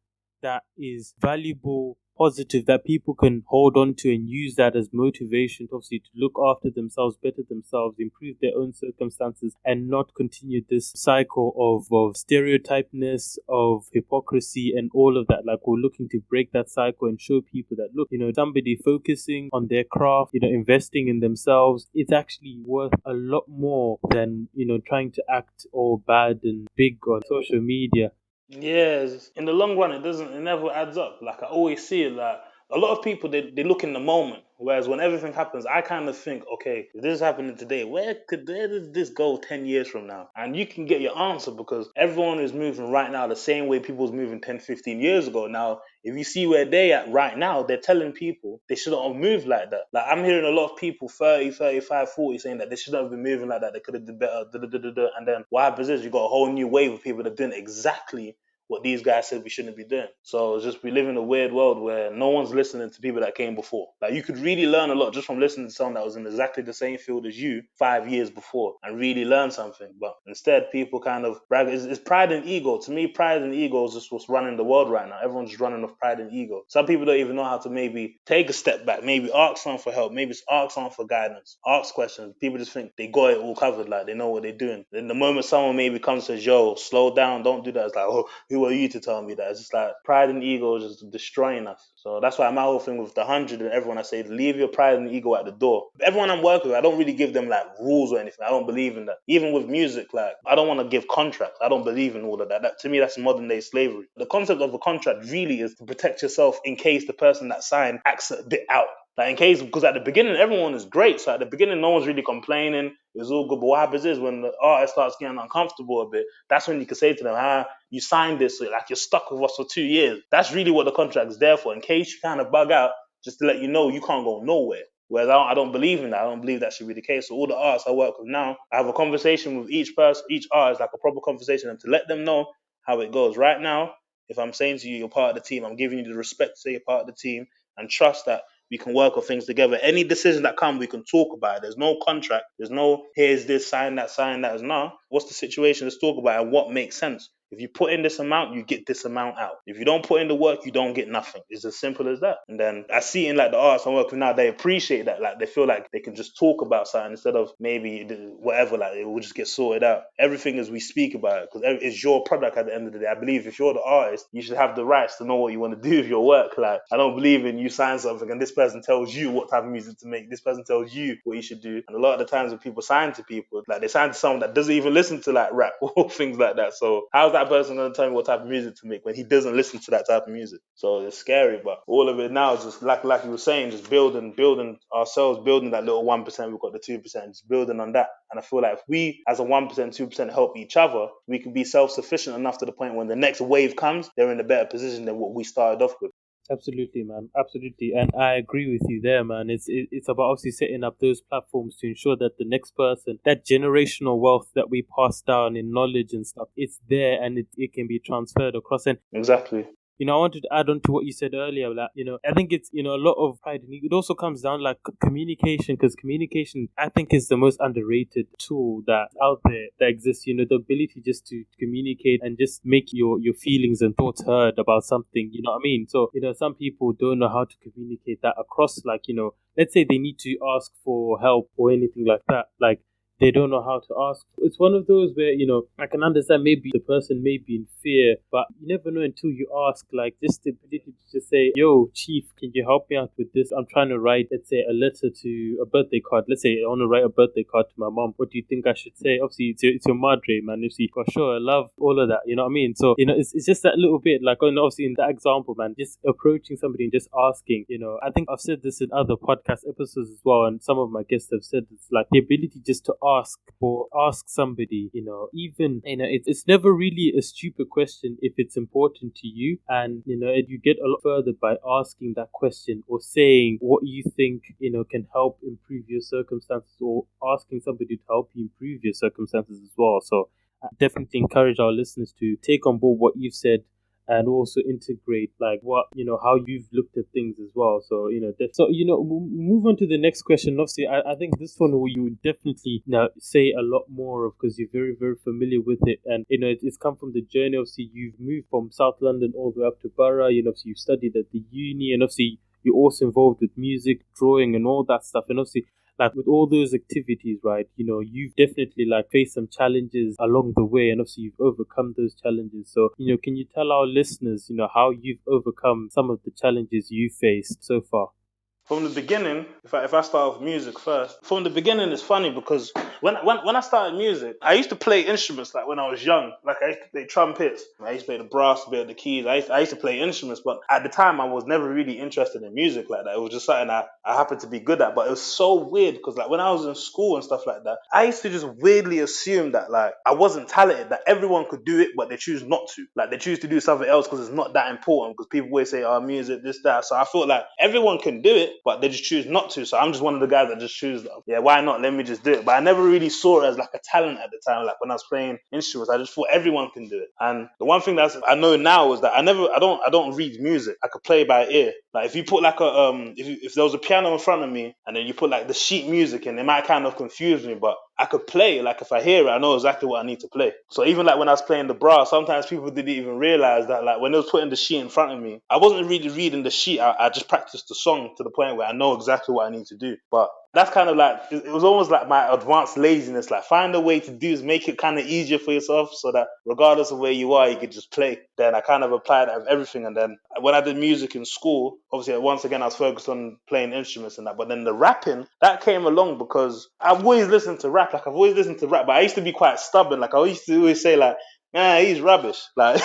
that is valuable, positive, that people can hold on to and use that as motivation, obviously, to look after themselves, better themselves, improve their own circumstances, and not continue this cycle of stereotypeness, of hypocrisy, and all of that. Like, we're looking to break that cycle and show people that, look, somebody focusing on their craft, investing in themselves, it's actually worth a lot more than trying to act all bad and big on social media. Yes, in the long run, it never adds up. Like I always see it, like a lot of people, they look in the moment, whereas when everything happens, I kind of think, okay, if this is happening today, where does this go 10 years from now? And you can get your answer, because everyone is moving right now the same way people was moving 10, 15 years ago. Now, if you see where they at right now, they're telling people they shouldn't have moved like that. Like, I'm hearing a lot of people 30, 35, 40 saying that they shouldn't have been moving like that, they could have did better, and then what happens is you got a whole new wave of people that are doing exactly what these guys said we shouldn't be doing. So it's just, we live in a weird world where no one's listening to people that came before. Like, you could really learn a lot just from listening to someone that was in exactly the same field as you 5 years before, and really learn something. But instead, people kind of brag. It's pride and ego. To me, pride and ego is just what's running the world right now. Everyone's just running off pride and ego. Some people don't even know how to maybe take a step back, maybe ask someone for help, maybe ask someone for guidance, ask questions. People just think they got it all covered, like they know what they're doing. Then the moment someone maybe comes and says, yo, slow down, don't do that, it's like, oh, who are you to tell me that? It's just like pride and ego is just destroying us. So that's why my whole thing with the 100 and everyone, I say, leave your pride and ego at the door. Everyone I'm working with, I don't really give them like rules or anything. I don't believe in that. Even with music, like, I don't want to give contracts. I don't believe in all of that. To me, that's modern day slavery. The concept of a contract really is to protect yourself in case the person that signed acts a bit out. Like, in case, because at the beginning, everyone is great. So at the beginning, no one's really complaining. It's all good. But what happens is when the artist starts getting uncomfortable a bit, that's when you can say to them, you signed this, so like you're stuck with us for 2 years. That's really what the contract is there for, in case you kind of bug out, just to let you know you can't go nowhere. Whereas I don't believe in that. I don't believe that should be the case. So all the artists I work with now, I have a conversation with each person, each artist, like a proper conversation, and to let them know how it goes. Right now, if I'm saying to you, you're part of the team, I'm giving you the respect to say you're part of the team, and trust that we can work on things together. Any decision that comes, we can talk about it. There's no contract. There's no, here's this, sign that, sign that. No, what's the situation? Let's talk about it and what makes sense. If you put in this amount, you get this amount out. If you don't put in the work, you don't get nothing. It's as simple as that. And then I see in like the artists I'm working with now, they appreciate that. Like, they feel like they can just talk about something instead of maybe whatever, like it will just get sorted out. Everything is we speak about it, because it's your product at the end of the day. I believe if you're the artist, you should have the rights to know what you want to do with your work. Like, I don't believe in you sign something and this person tells you what type of music to make. This person tells you what you should do. And a lot of the times when people sign to people, like, they sign to someone that doesn't even listen to like rap or things like that. So how's that person going to tell me what type of music to make when he doesn't listen to that type of music? So it's scary, but all of it now is just like you were saying, just building ourselves, building that little 1%. We've got the 2%, just building on that. And I feel like if we, as a 1%, 2% help each other, we can be self-sufficient enough to the point when the next wave comes, they're in a better position than what we started off with. Absolutely, man. Absolutely, and I agree with you there, man. It's about obviously setting up those platforms to ensure that the next person, that generational wealth that we pass down in knowledge and stuff, it's there and it can be transferred across. And Exactly. I wanted to add on to what you said earlier. Like, I think it's, a lot of pride. And it also comes down like communication, because communication, I think, is the most underrated tool that's out there that exists. The ability just to communicate and just make your feelings and thoughts heard about something. You know what I mean? So, some people don't know how to communicate that across, like, let's say they need to ask for help or anything like that. Like, they don't know how to ask. It's one of those where, I can understand maybe the person may be in fear, but you never know until you ask. Like, just the ability to just say, yo, Chief, can you help me out with this? I'm trying to write, let's say, a letter to a birthday card. Let's say I want to write a birthday card to my mom. What do you think I should say? Obviously, it's your madre, man. You see, for sure, I love all of that. You know what I mean? So, it's just that little bit, like, obviously in that example, man, just approaching somebody and just asking, I think I've said this in other podcast episodes as well, and some of my guests have said it's like the ability just to ask somebody, even, it's never really a stupid question if it's important to you. And, you get a lot further by asking that question or saying what you think, can help improve your circumstances, or asking somebody to help you improve your circumstances as well. So I definitely encourage our listeners to take on board what you've said, and also integrate like what how you've looked at things as well. So we'll move on to the next question. Obviously, I think this one you would definitely say a lot more of, because you're very, very familiar with it, and it's come from the journey. Obviously, you've moved from South London all the way up to Borough. Obviously you've studied at the uni, and obviously you're also involved with music, drawing, and all that stuff. And obviously, like, with all those activities, right, you've definitely like faced some challenges along the way, and obviously you've overcome those challenges. So, can you tell our listeners, how you've overcome some of the challenges you faced so far? From the beginning, if I start with music first, from the beginning it's funny because when I started music, I used to play instruments like when I was young. Like I used to play trumpets, I used to play the brass, a bit of the keys. I used to play instruments, but at the time I was never really interested in music like that. It was just something I happened to be good at. But it was so weird because like when I was in school and stuff like that, I used to just weirdly assume that like I wasn't talented, that everyone could do it, but they choose not to. Like they choose to do something else because it's not that important. Because people always say, "Oh, music, this, that." So I felt like everyone can do it, but they just choose not to. So I'm just one of the guys that just choose, yeah, why not? Let me just do it. But I never really saw it as like a talent at the time. Like when I was playing instruments, I just thought everyone can do it. And the one thing that I know now is that I don't read music. I could play by ear. Like if you put like a if there was a piano in front of me and then you put like the sheet music in, it might kind of confuse me, but I could play. Like if I hear it, I know exactly what I need to play. So even like when I was playing the brass, sometimes people didn't even realize that like when they was putting the sheet in front of me, I wasn't really reading the sheet. I just practiced the song to the point where I know exactly what I need to do. But that's kind of like, it was almost like my advanced laziness. Like find a way to do is make it kind of easier for yourself so that regardless of where you are, you could just play. Then I kind of applied that with everything. And then when I did music in school, obviously once again I was focused on playing instruments and that. But then the rapping that came along because I've always listened to rap. Like I've always listened to rap, but I used to be quite stubborn. Like I used to always say like, "Nah, he's rubbish." Like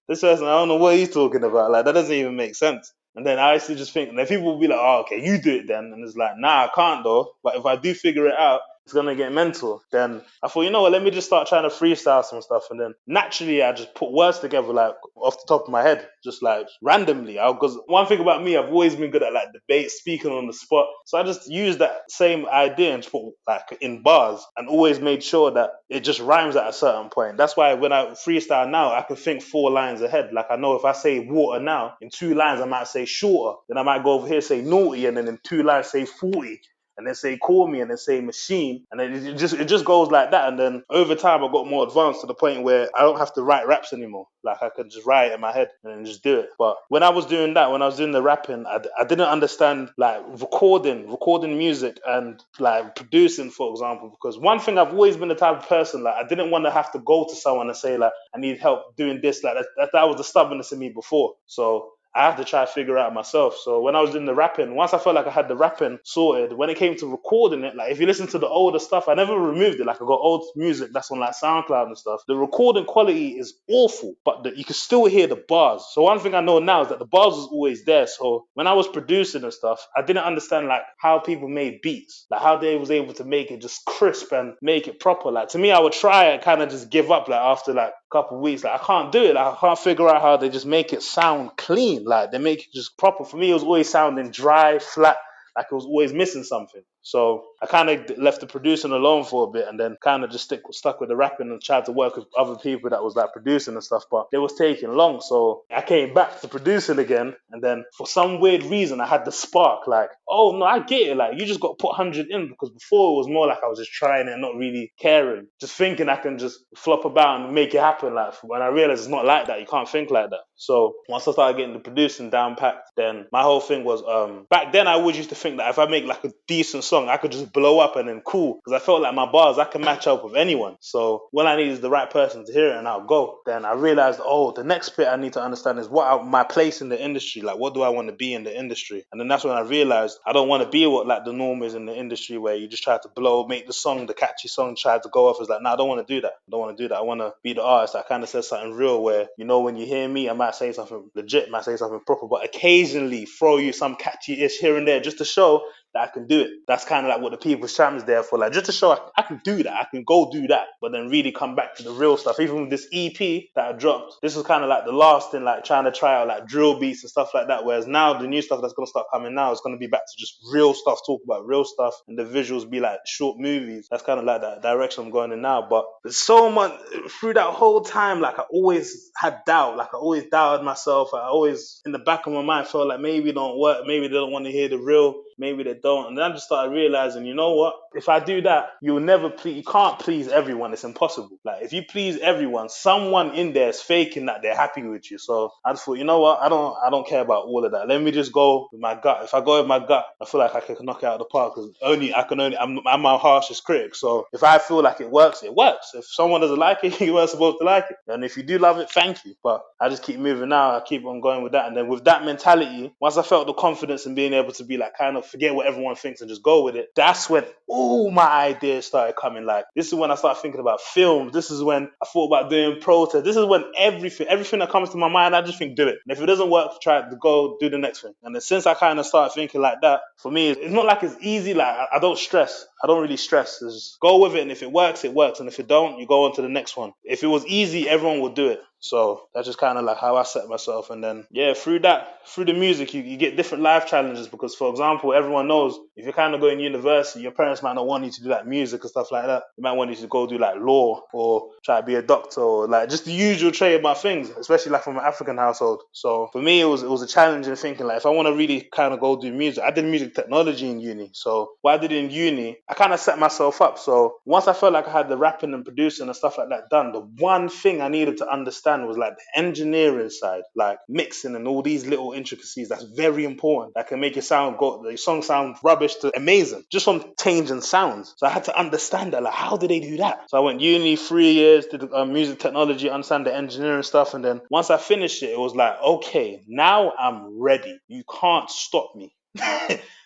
this person, I don't know what he's talking about. Like that doesn't even make sense. And then I used to just think, and then people will be like, "Oh, okay, you do it then." And it's like, "Nah, I can't though. But if I do figure it out, it's gonna get mental." Then I thought, you know what, let me just start trying to freestyle some stuff. And then naturally, I just put words together like off the top of my head, just like randomly. Because one thing about me, I've always been good at like debate, speaking on the spot. So I just used that same idea and just put like in bars, and always made sure that it just rhymes at a certain point. That's why when I freestyle now, I can think 4 lines ahead. Like I know if I say water now, in 2 lines I might say shorter. Then I might go over here say naughty, and then in 2 lines say 40, and then say call me, and then say machine, and then it just goes like that. And then over time I got more advanced to the point where I don't have to write raps anymore. Like I can just write it in my head and then just do it. But when I was doing that, when I was doing the rapping, I didn't understand like recording music and like producing, for example, because one thing, I've always been the type of person like I didn't want to have to go to someone and say like I need help doing this. Like that was the stubbornness in me before. So I have to try to figure it out myself. So when I was doing the rapping, once I felt like I had the rapping sorted, when it came to recording it, like if you listen to the older stuff, I never removed it. Like I got old music that's on like SoundCloud and stuff. The recording quality is awful, but you can still hear the bars. So one thing I know now is that the bars was always there. So when I was producing and stuff, I didn't understand like how people made beats, like how they was able to make it just crisp and make it proper. Like to me, I would try and kind of just give up like after like a couple of weeks. Like I can't do it. Like I can't figure out how they just make it sound clean. Like they make it just proper. For me, it was always sounding dry, flat, like it was always missing something. So I kind of left the producing alone for a bit, and then kind of just stuck with the rapping and tried to work with other people that was like producing and stuff. But it was taking long, so I came back to producing again. And then for some weird reason, I had the spark. Like, oh no, I get it. Like you just got to put 100 in, because before it was more like I was just trying it and not really caring, just thinking I can just flop about and make it happen. Like when I realized it's not like that, you can't think like that. So once I started getting the producing down packed, then my whole thing was back then I always used to think that if I make like a decent song, I could just blow up and then cool, because I felt like my bars I can match up with anyone. So when I need is the right person to hear it, and I'll go. Then I realized, oh, the next bit I need to understand is my place in the industry. Like, what do I want to be in the industry? And then that's when I realized I don't want to be what like the norm is in the industry, where you just try to make the song, the catchy song, try to go off. It's like, no, I don't want to do that. I don't want to do that. I want to be the artist that kind of says something real, where when you hear me, I might say something legit, might say something proper, but occasionally throw you some catchy-ish here and there just to show that I can do it. That's kind of like what the People's Champ is there for, like just to show I can do that. I can go do that, but then really come back to the real stuff. Even with this EP that I dropped, this was kind of like the last thing, like trying to try out like drill beats and stuff like that. Whereas now the new stuff that's gonna start coming now is gonna be back to just real stuff, talk about real stuff, and the visuals be like short movies. That's kind of like that direction I'm going in now. But there's so much through that whole time. Like I always had doubt. Like I always doubted myself. I always in the back of my mind felt like maybe it don't work. Maybe they don't want to hear the real. Maybe they don't. And then I just started realizing, you know what? if I do that, you'll never please. You can't please everyone. It's impossible. Like if you please everyone, someone in there is faking that they're happy with you. So I just thought, you know what? I don't care about all of that. Let me just go with my gut. If I go with my gut, I feel like I can knock it out of the park. Because I'm my harshest critic. So if I feel like it works, it works. If someone doesn't like it, you weren't supposed to like it. And if you do love it, thank you. But I just keep moving now. I keep on going with that. And then with that mentality, once I felt the confidence in being able to be like kind of forget what everyone thinks and just go with it, that's when all my ideas started coming. Like this is when I started thinking about films. This is when I thought about doing protests. This is when everything that comes to my mind, I just think do it. And if it doesn't work, try to go do the next thing. And then since I kind of started thinking like that, for me, it's not like it's easy. Like I don't stress. I don't really stress. It's just go with it, and if it works, it works. And if it don't, you go on to the next one. If it was easy, everyone would do it. So that's just kind of like how I set myself. And then, yeah, through the music, you get different life challenges because, for example, everyone knows if you're kind of going to university, your parents might not want you to do like music and stuff like that. They might want you to go do like law or try to be a doctor or like just the usual trademark things, especially like from an African household. So for me, it was a challenge in thinking like if I want to really kind of go do music, I did music technology in uni. So what I did in uni, I kind of set myself up. So once I felt like I had the rapping and producing and stuff like that done, the one thing I needed to understand was like the engineering side, like mixing and all these little intricacies. That's very important. That can make your song sound rubbish to amazing just from changing sounds. So I had to understand that. Like, how do they do that? So I went uni 3 years, did music technology, understand the engineering stuff, and then once I finished it, it was like, okay, now I'm ready. You can't stop me.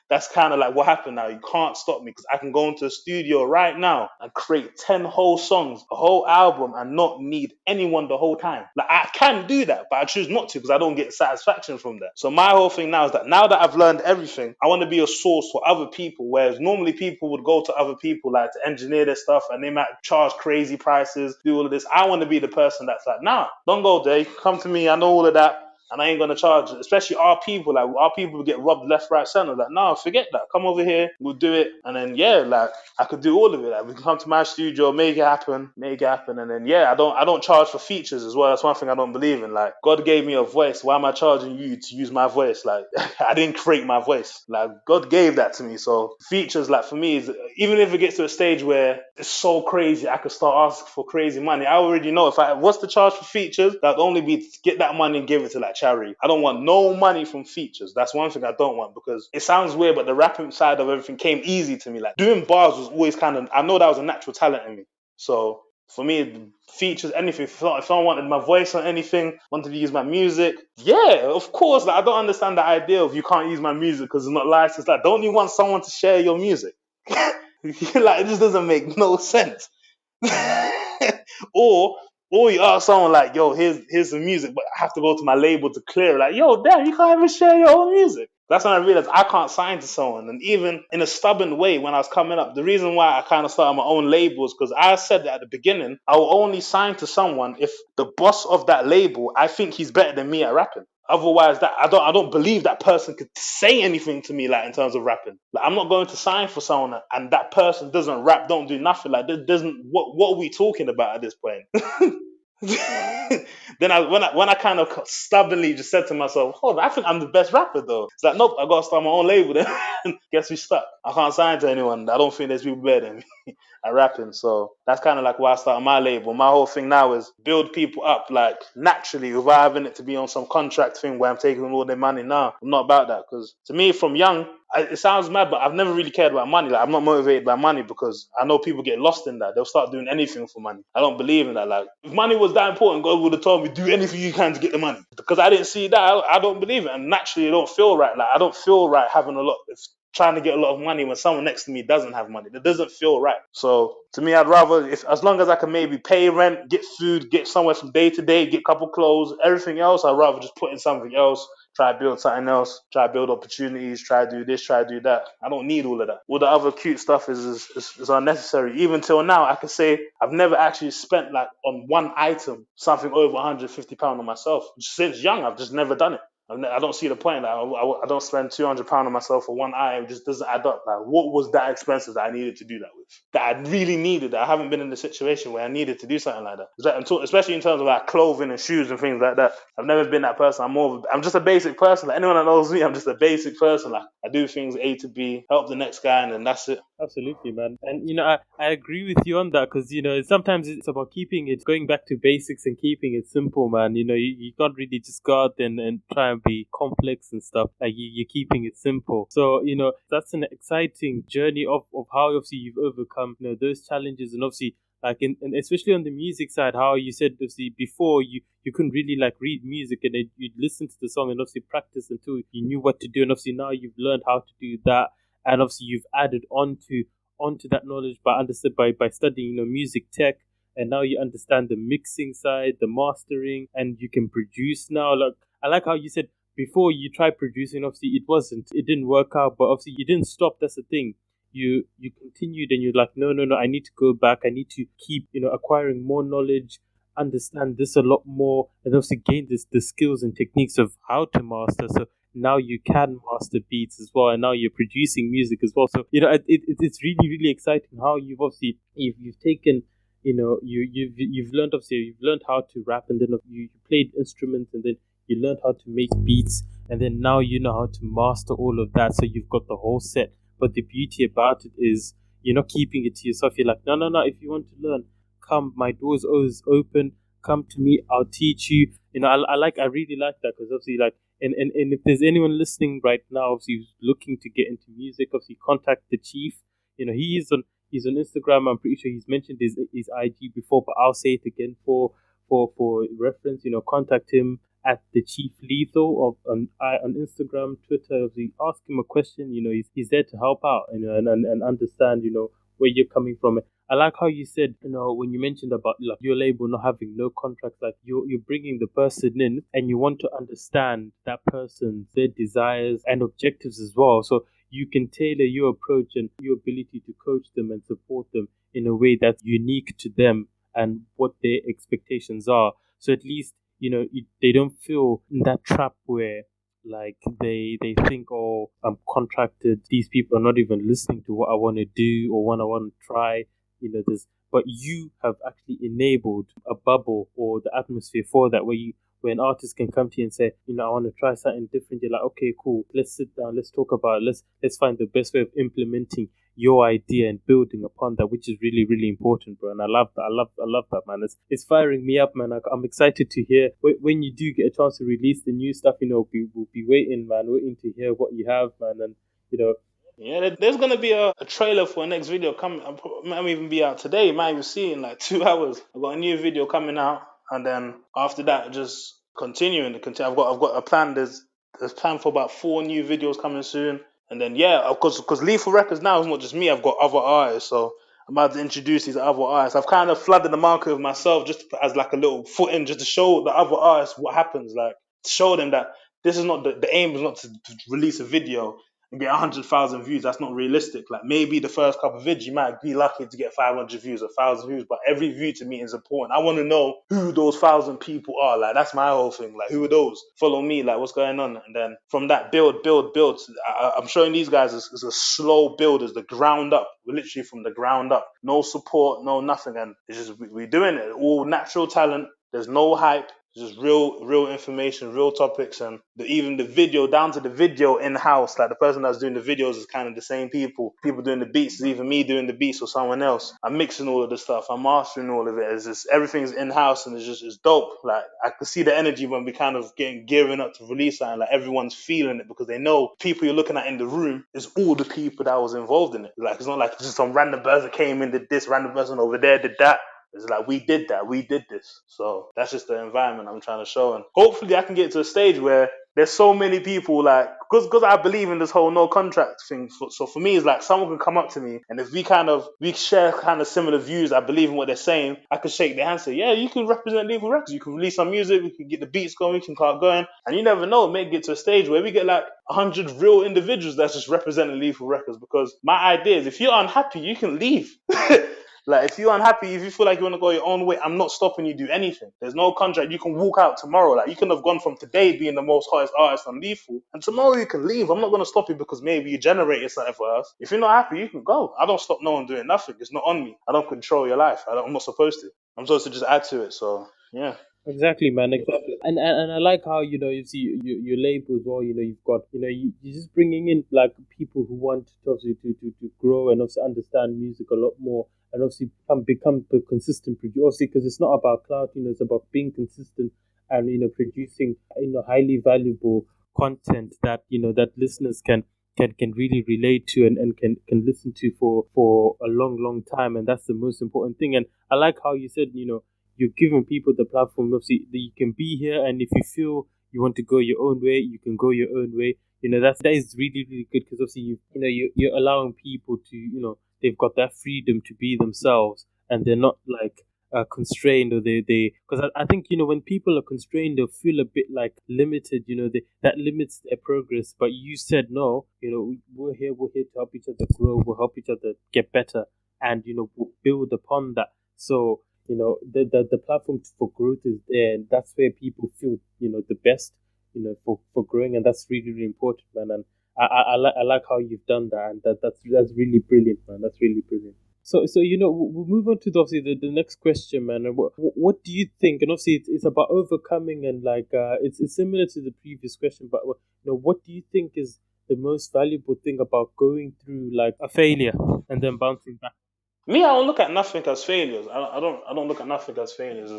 That's kind of like what happened now. You can't stop me because I can go into the studio right now and create 10 whole songs, a whole album, and not need anyone the whole time. Like I can do that, but I choose not to because I don't get satisfaction from that. So my whole thing now is that now that I've learned everything, I want to be a source for other people, whereas normally people would go to other people like to engineer their stuff and they might charge crazy prices, do all of this. I want to be the person that's like, nah, don't go there. Come to me. I know all of that. And I ain't gonna charge it. Especially our people, like our people get robbed left, right, center. Like, no, forget that. Come over here, we'll do it. And then like I could do all of it. Like we can come to my studio, make it happen. And then I don't charge for features as well. That's one thing I don't believe in. Like God gave me a voice. Why am I charging you to use my voice? Like I didn't create my voice. Like God gave that to me. So features, like for me, is even if it gets to a stage where it's so crazy, I could start asking for crazy money. I already know if I was to charge for features, that'd only be to get that money and give it to like charity. I don't want no money from features. That's one thing I don't want because it sounds weird, but the rapping side of everything came easy to me. Like doing bars was always kind of, I know that was a natural talent in me. So for me, features, anything, if someone wanted my voice or anything, wanted to use my music, yeah, of course. Like, I don't understand the idea of you can't use my music because it's not licensed. Like, don't you want someone to share your music? Like, it just doesn't make no sense. Or you ask someone like, yo, here's the music, but I have to go to my label to clear it. Like, yo, damn, you can't even share your own music. That's when I realized I can't sign to someone. And even in a stubborn way, when I was coming up, the reason why I kind of started my own label is because I said that at the beginning, I will only sign to someone if the boss of that label, I think he's better than me at rapping. Otherwise, that I don't believe that person could say anything to me like in terms of rapping. Like I'm not going to sign for someone and that person doesn't rap, don't do nothing. Like doesn't what are we talking about at this point? Then when I kind of stubbornly just said to myself, hold on, I think I'm the best rapper though. It's like, nope, I gotta start my own label then. Guess we stuck. I can't sign to anyone. I don't think there's people better than me at rapping. So that's kind of like why I started my label. My whole thing now is build people up like naturally without having it to be on some contract thing where I'm taking all their money. Now I'm not about that because to me from young, it sounds mad, but I've never really cared about money. Like I'm not motivated by money because I know people get lost in that. They'll start doing anything for money. I don't believe in that. Like if money was that important, God would have told me do anything you can to get the money. Because I didn't see that, I don't believe it, and naturally it don't feel right. Like I don't feel right having a lot, trying to get a lot of money when someone next to me doesn't have money. That doesn't feel right. So to me, I'd rather, as long as I can maybe pay rent, get food, get somewhere from day to day, get a couple clothes, everything else, I'd rather just put in something else. Try to build something else, try to build opportunities, try to do this, try to do that. I don't need all of that. All the other cute stuff is unnecessary. Even till now, I can say I've never actually spent like on one item something over £150 on myself. Since young, I've just never done it. I don't see the point. Like, I don't spend £200 on myself for one item. It just doesn't add up. Like, what was that expensive that I needed to do that with? that I really needed. That I haven't been in the situation where I needed to do something like that. Especially in terms of like clothing and shoes and things like that. I've never been that person. I'm just a basic person. Like anyone that knows me, I'm just a basic person. Like I do things A to B, help the next guy, and then that's it. Absolutely, man. And I agree with you on that because sometimes it's about keeping it going back to basics and keeping it simple, man. You can't really just go out and try and be complex and stuff. Like you're keeping it simple. So that's an exciting journey of how obviously you've overcome those challenges, and obviously like and especially on the music side, how you said obviously before you couldn't really like read music and then you'd listen to the song and obviously practice until you knew what to do, and obviously now you've learned how to do that, and obviously you've added onto that knowledge by studying music tech, and now you understand the mixing side, the mastering, and you can produce now. Like I like how you said before you tried producing, obviously it didn't work out, but obviously you didn't stop. That's the thing. You continued, and you're like, no, I need to go back. I need to keep acquiring more knowledge, understand this a lot more, and obviously gain the skills and techniques of how to master. So now you can master beats as well, and now you're producing music as well. So it's really really exciting how you've obviously you've taken you've learned, obviously you've learned how to rap, and then you played instruments, and then you learned how to make beats, and then now you know how to master all of that. So you've got the whole set. But the beauty about it is you're not keeping it to yourself. You're like, no, if you want to learn, come, my door's always open. Come to me, I'll teach you. I really like that because obviously like. And if there's anyone listening right now, obviously who's looking to get into music, obviously contact the Chief. He's on Instagram. I'm pretty sure he's mentioned his IG before, but I'll say it again for reference. Contact him at the Chief Lethal on Instagram, Twitter. Obviously, ask him a question. He's there to help out. And understand. Where you're coming from. I like how you said, when you mentioned about like your label not having no contracts, like you're bringing the person in and you want to understand that person, their desires and objectives as well. So you can tailor your approach and your ability to coach them and support them in a way that's unique to them and what their expectations are. So at least, they don't feel in that trap where like they think, oh, I'm contracted, these people are not even listening to what I want to do or what I want to try, this, but you have actually enabled a bubble or the atmosphere for that, where an artist can come to you and say, I want to try something different. You're like, okay, cool, let's sit down, let's talk about it, let's find the best way of implementing your idea and building upon that, which is really really important, bro. And I love that. I love that, man. It's firing me up, man. I'm excited to hear when you do get a chance to release the new stuff. We'll be waiting, man, waiting to hear what you have, man. And yeah, there's gonna be a trailer for a next video coming. It might even be out today. You might even see it in like 2 hours. I've got a new video coming out, and then after that, just continuing. I've got a plan. There's plan for about 4 new videos coming soon, and then yeah, of course, because Lethal Records now is not just me. I've got other artists, so I'm about to introduce these other artists. I've kind of flooded the market with myself just as like a little foot in, just to show the other artists what happens. Like to show them that this is not the aim is not to release a video and get 100,000 views. That's not realistic. Like maybe the first couple of videos you might be lucky to get 500 views, 1,000 views, but every view to me is important. I want to know who those 1,000 people are. Like that's my whole thing. Like who are those? Follow me. Like what's going on? And then from that, build. I'm showing these guys is a slow build, is the ground up. We're literally from the ground up. No support, no nothing, and it's just we're doing it. All natural talent. There's no hype. Just real information, real topics, and even the video, down to the video in house. Like the person that's doing the videos is kind of the same people. People doing the beats is either me doing the beats or someone else. I'm mixing all of the stuff. I'm mastering all of it. It's just everything's in house, and it's dope. Like I can see the energy when we kind of gearing up to release something. Like everyone's feeling it because they know people you're looking at in the room is all the people that was involved in it. Like it's not like just some random person came in, did this, random person over there did that. It's like we did that, we did this. So that's just the environment I'm trying to show, and hopefully I can get to a stage where there's so many people like because I believe in this whole no contract thing. So for me, it's like someone can come up to me, and if we share kind of similar views, I believe in what they're saying. I can shake their hand, and say, yeah, you can represent Lethal Records, you can release some music, we can get the beats going, we can start going, and you never know, it may get to a stage where we get like 100 real individuals that's just representing Lethal Records. Because my idea is, if you're unhappy, you can leave. Like, if you're unhappy, if you feel like you want to go your own way, I'm not stopping you do anything. There's no contract. You can walk out tomorrow. Like, you can have gone from today being the most hottest artist on Lethal, and tomorrow you can leave. I'm not going to stop you because maybe you generated something for us. If you're not happy, you can go. I don't stop no one doing nothing. It's not on me. I don't control your life. I'm not supposed to. I'm supposed to just add to it. So, yeah. Exactly, man. Exactly, and I like how you see your label as well. You've got you're just bringing in like people who want to obviously to grow and obviously understand music a lot more, and obviously become the consistent producer. Obviously, because it's not about clout. It's about being consistent and producing highly valuable content that that listeners can really relate to and can listen to for a long time, and that's the most important thing. And I like how you said you're giving people the platform. Obviously, that you can be here, and if you feel you want to go your own way, you can go your own way. That is really good because obviously you're allowing people to they've got that freedom to be themselves, and they're not like constrained, or they because I think when people are constrained, they'll feel a bit like limited. That limits their progress. But you said no. We're here to help each other grow. We'll help each other get better, and we'll build upon that. So the platform for growth is there, and that's where people feel the best for growing, and that's really important, man. And I like how you've done that, and that's really brilliant, man. That's really brilliant. So we'll move on to obviously the next question, man. And what do you think? And obviously it's about overcoming, and like it's similar to the previous question, but what do you think is the most valuable thing about going through like a failure and then bouncing back? Me, I don't look at nothing as failures. I don't look at nothing as failures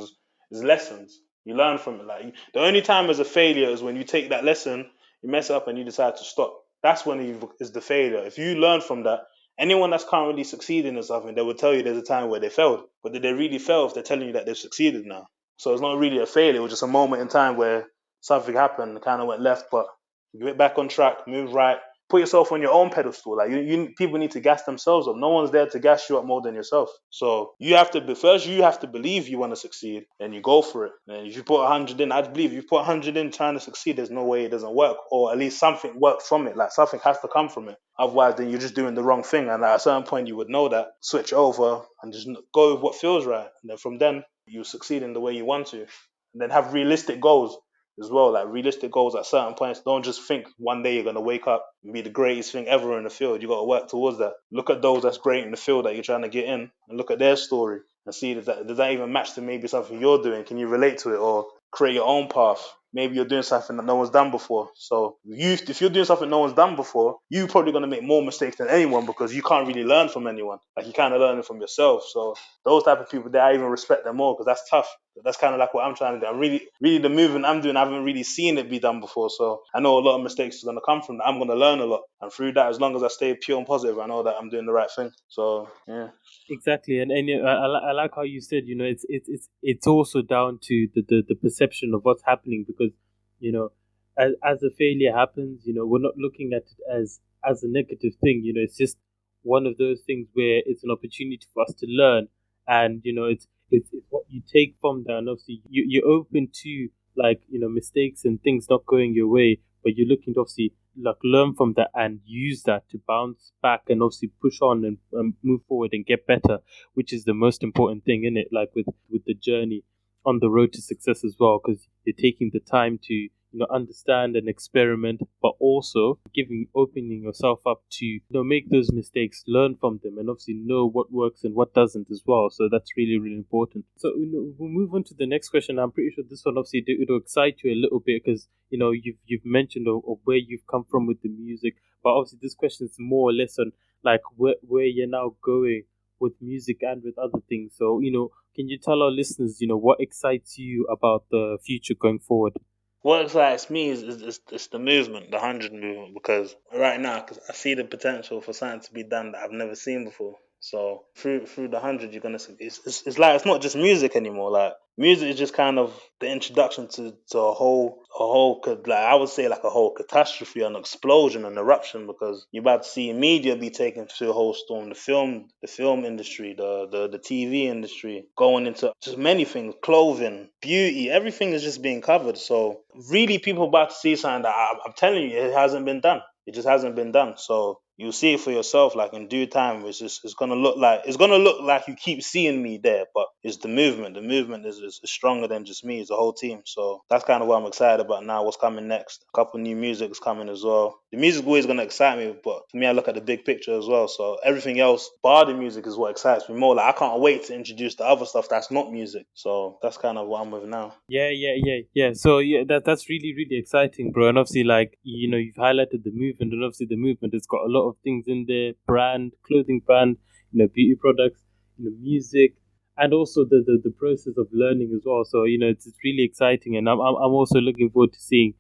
as lessons. You learn from it. Like, the only time as a failure is when you take that lesson, you mess up, and you decide to stop. That's when is the failure. If you learn from that, anyone that's currently succeeding in something, they will tell you there's a time where they failed. But did they really fail if they're telling you that they've succeeded now? So it's not really a failure. It was just a moment in time where something happened, kind of went left, but you get back on track, move right, put yourself on your own pedestal. Like, people need to gas themselves up. No one's there to gas you up more than yourself. So you have to be first. You have to believe you want to succeed, and you go for it. And if you put 100 in, I believe if you put 100 in trying to succeed, there's no way it doesn't work, or at least something works from it. Like, something has to come from it. Otherwise, then you're just doing the wrong thing. And at a certain point, you would know that. Switch over and just go with what feels right. And then from then, you succeed in the way you want to. And then have realistic goals as well, like realistic goals at certain points. Don't just think one day you're gonna wake up and be the greatest thing ever in the field. You got to work towards that. Look at those that's great in the field that you're trying to get in, and look at their story and see does that even match to maybe something you're doing? Can you relate to it, or create your own path? Maybe you're doing something that no one's done before. So if you're doing something no one's done before, you're probably gonna make more mistakes than anyone because you can't really learn from anyone. Like, you kind of learn it from yourself. So those type of people, there, I even respect them more because that's tough. That's kind of like what I'm trying to do. I'm really the movement I'm doing, I haven't really seen it be done before. So I know a lot of mistakes are going to come from that. I'm going to learn a lot. And through that, as long as I stay pure and positive, I know that I'm doing the right thing. So, yeah. Exactly, and I like how you said it's also down to the perception of what's happening, because as a failure happens, we're not looking at it as a negative thing. It's just one of those things where it's an opportunity for us to learn, and it's what you take from that. And obviously you're open to like mistakes and things not going your way, but you're looking to obviously like learn from that and use that to bounce back and obviously push on and move forward and get better, which is the most important thing in it, like with the journey on the road to success as well, because you're taking the time to understand and experiment, but also opening yourself up to make those mistakes, learn from them, and obviously know what works and what doesn't as well. So that's really important. So we'll move on to the next question. I'm pretty sure this one obviously it'll excite you a little bit, because you've mentioned of where you've come from with the music, but obviously this question is more or less on like where you're now going with music and with other things. So can you tell our listeners what excites you about the future going forward? What excites me is the movement, the 100 movement, because right now, cause I see the potential for something to be done that I've never seen before. So through the 100, you're gonna see it's like it's not just music anymore. Like, music is just kind of the introduction to like, I would say, like a whole catastrophe, an explosion, an eruption, because you're about to see media be taken to a whole storm. The film industry, the TV industry, going into just many things, clothing, beauty, everything is just being covered. So really, people about to see something that I'm telling you, it hasn't been done. It just hasn't been done. So you'll see it for yourself. Like in due time, it's gonna look like you keep seeing me there, but it's the movement. The movement is stronger than just me. It's the whole team. So that's kind of what I'm excited about now. What's coming next? A couple new music's coming as well. The music's always gonna excite me, but for me, I look at the big picture as well. So everything else, bar the music, is what excites me more. Like I can't wait to introduce the other stuff that's not music. So that's kind of what I'm with now. Yeah. So yeah, that's really really exciting, bro. And obviously, like you've highlighted the movement, and obviously the movement has got a lot of things in there: brand, clothing brand, beauty products, music, and also the process of learning as well. So it's really exciting, and I'm also looking forward to seeing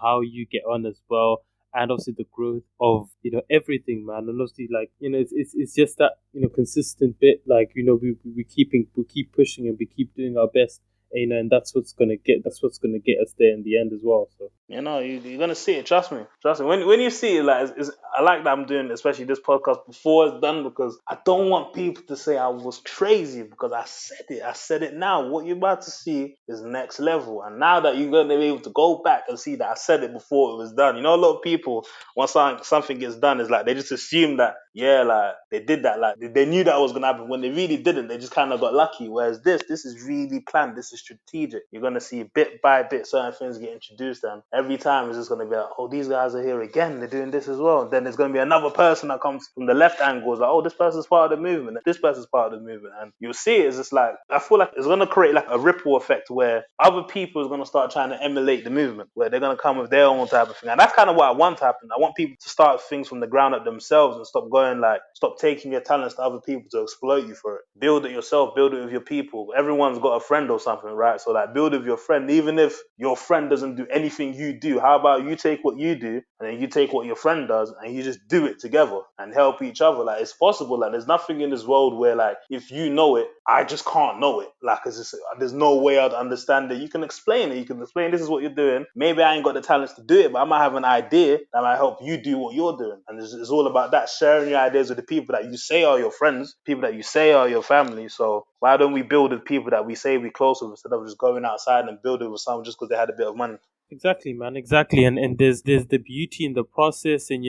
how you get on as well, and obviously the growth of everything, man. And obviously, like it's just that consistent bit, like we keep pushing and we keep doing our best, and that's what's gonna get us there in the end as well. So You're gonna see it. Trust me. Trust me. When you see it, like I like that I'm doing, especially this podcast before it's done, because I don't want people to say I was crazy because I said it. I said it now. What you're about to see is next level, and now that you're gonna be able to go back and see that I said it before it was done. A lot of people, once something gets done, is like they just assume that like they did that, like they knew that was gonna happen when they really didn't. They just kind of got lucky. Whereas this is really planned. This is strategic. You're gonna see bit by bit certain things get introduced, and every time it's just going to be like, oh, these guys are here again. They're doing this as well. And then there's going to be another person that comes from the left angle. It's like, oh, this person's part of the movement. This person's part of the movement. And you'll see it. It's just like, I feel like it's going to create like a ripple effect where other people is going to start trying to emulate the movement, where they're going to come with their own type of thing. And that's kind of what I want to happen. I want people to start things from the ground up themselves and stop taking your talents to other people to exploit you for it. Build it yourself. Build it with your people. Everyone's got a friend or something, right? So like build it with your friend. Even if your friend doesn't do anything you do, how about you take what you do and then you take what your friend does and you just do it together and help each other? Like it's possible. Like there's nothing in this world where like if you know it, I just can't know it. Like there's no way I'd understand it. You can explain it. You can explain this is what you're doing. Maybe I ain't got the talents to do it, but I might have an idea that might help you do what you're doing. And it's all about that, sharing your ideas with the people that you say are your friends, people that you say are your family. So why don't we build with people that we say we close with instead of just going outside and building with someone just because they had a bit of money? exactly, man, exactly. And there's the beauty in the process, and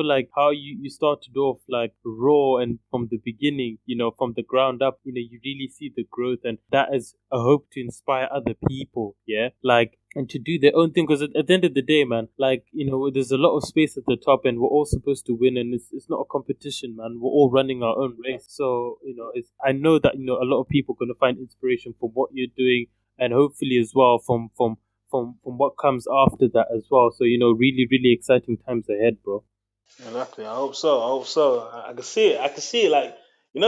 like how you started off like raw and from the beginning, from the ground up, you really see the growth, and that is a hope to inspire other people, yeah, like, and to do their own thing, because at the end of the day, man, like there's a lot of space at the top, and we're all supposed to win, and it's not a competition, man. We're all running our own race. So I know that a lot of people are going to find inspiration from what you're doing, and hopefully as well from what comes after that as well. So really really exciting times ahead, bro. Exactly. I hope so. I hope so. I can see it. I can see it. Like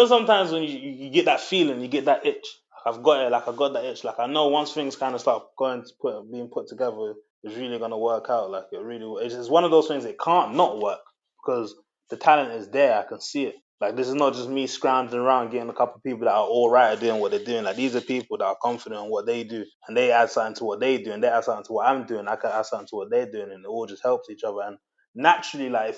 sometimes when you get that feeling, you get that itch. I've got it. Like I got that itch. Like I know once things kind of start being put together, it's really gonna work out. Like it really. It's one of those things that can't not work because the talent is there. I can see it. Like this is not just me scrounging around getting a couple of people that are all right at doing what they're doing. Like these are people that are confident in what they do, and they add something to what they do, and they add something to what I'm doing. I can add something to what they're doing, and it all just helps each other. And naturally, like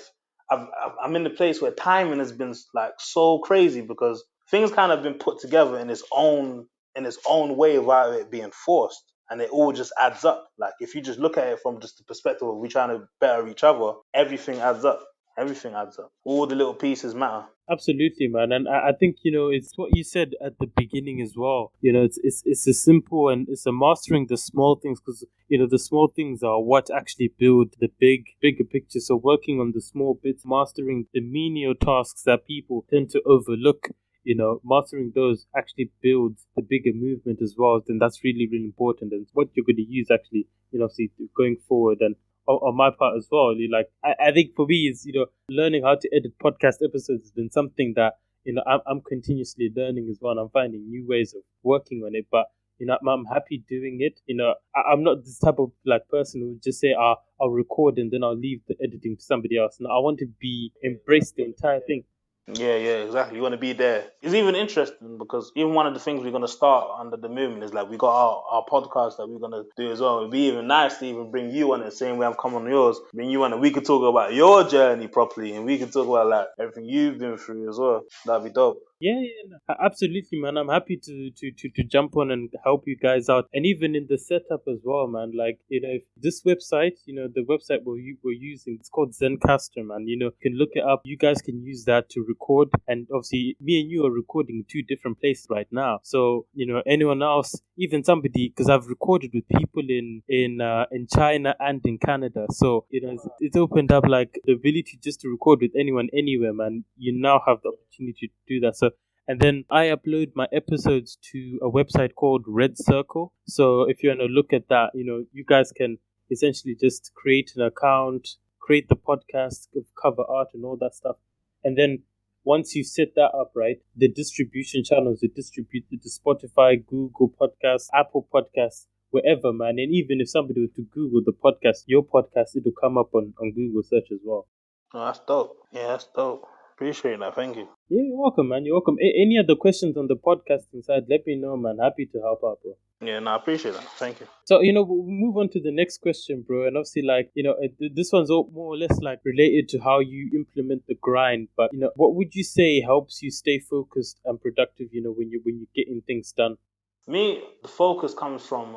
I'm in the place where timing has been like so crazy because things kind of been put together in its own way without it being forced, and it all just adds up. Like if you just look at it from just the perspective of we trying to better each other, everything adds up. Everything adds up. All the little pieces matter. Absolutely, man, and I think it's what you said at the beginning as well. It's a simple, and it's a mastering the small things, because the small things are what actually build the bigger picture. So working on the small bits, mastering the menial tasks that people tend to overlook, mastering those actually builds the bigger movement as well. Then that's really really important, and what you're going to use actually, see going forward. And on my part as well, like I think for me is learning how to edit podcast episodes has been something that I'm continuously learning as well, and I'm finding new ways of working on it. But I'm happy doing it. I'm not this type of like person who would just say I'll record and then I'll leave the editing to somebody else. No, I want to embrace the entire thing. Yeah, exactly. You want to be there. It's even interesting because even one of the things we're going to start under the movement is like we got our podcast that we're going to do as well. It'd be even nice to even bring you on it, same way I've come on yours. Bring you on and we could talk about your journey properly, and we could talk about like everything you've been through as well. That'd be dope. Absolutely, man. I'm happy to jump on and help you guys out, and even in the setup as well, man. Like, if this website, the website we're using, it's called Zencaster, man. You can look it up. You guys can use that to record, and obviously, me and you are recording in two different places right now. So, anyone else, even somebody, because I've recorded with people in China and in Canada. So, it's opened up like the ability just to record with anyone anywhere, man. You now have the opportunity to do that. So, and then I upload my episodes to a website called Red Circle. So if you want to look at that, you guys can essentially just create an account, create the podcast, cover art, and all that stuff. And then once you set that up, right, the distribution channels, they distribute it to Spotify, Google Podcasts, Apple Podcasts, wherever, man. And even if somebody were to Google the podcast, your podcast, it'll come up on Google search as well. Oh, that's dope. Yeah, that's dope. Appreciate that. Thank you. Yeah, you're welcome, man. You're welcome. Any other questions on the podcasting side, let me know, man. Happy to help out, bro. Yeah, no, I appreciate that. Thank you. So, we'll move on to the next question, bro. And obviously, like, this one's more or less like related to how you implement the grind. But, what would you say helps you stay focused and productive, when you're getting things done? Me, the focus comes from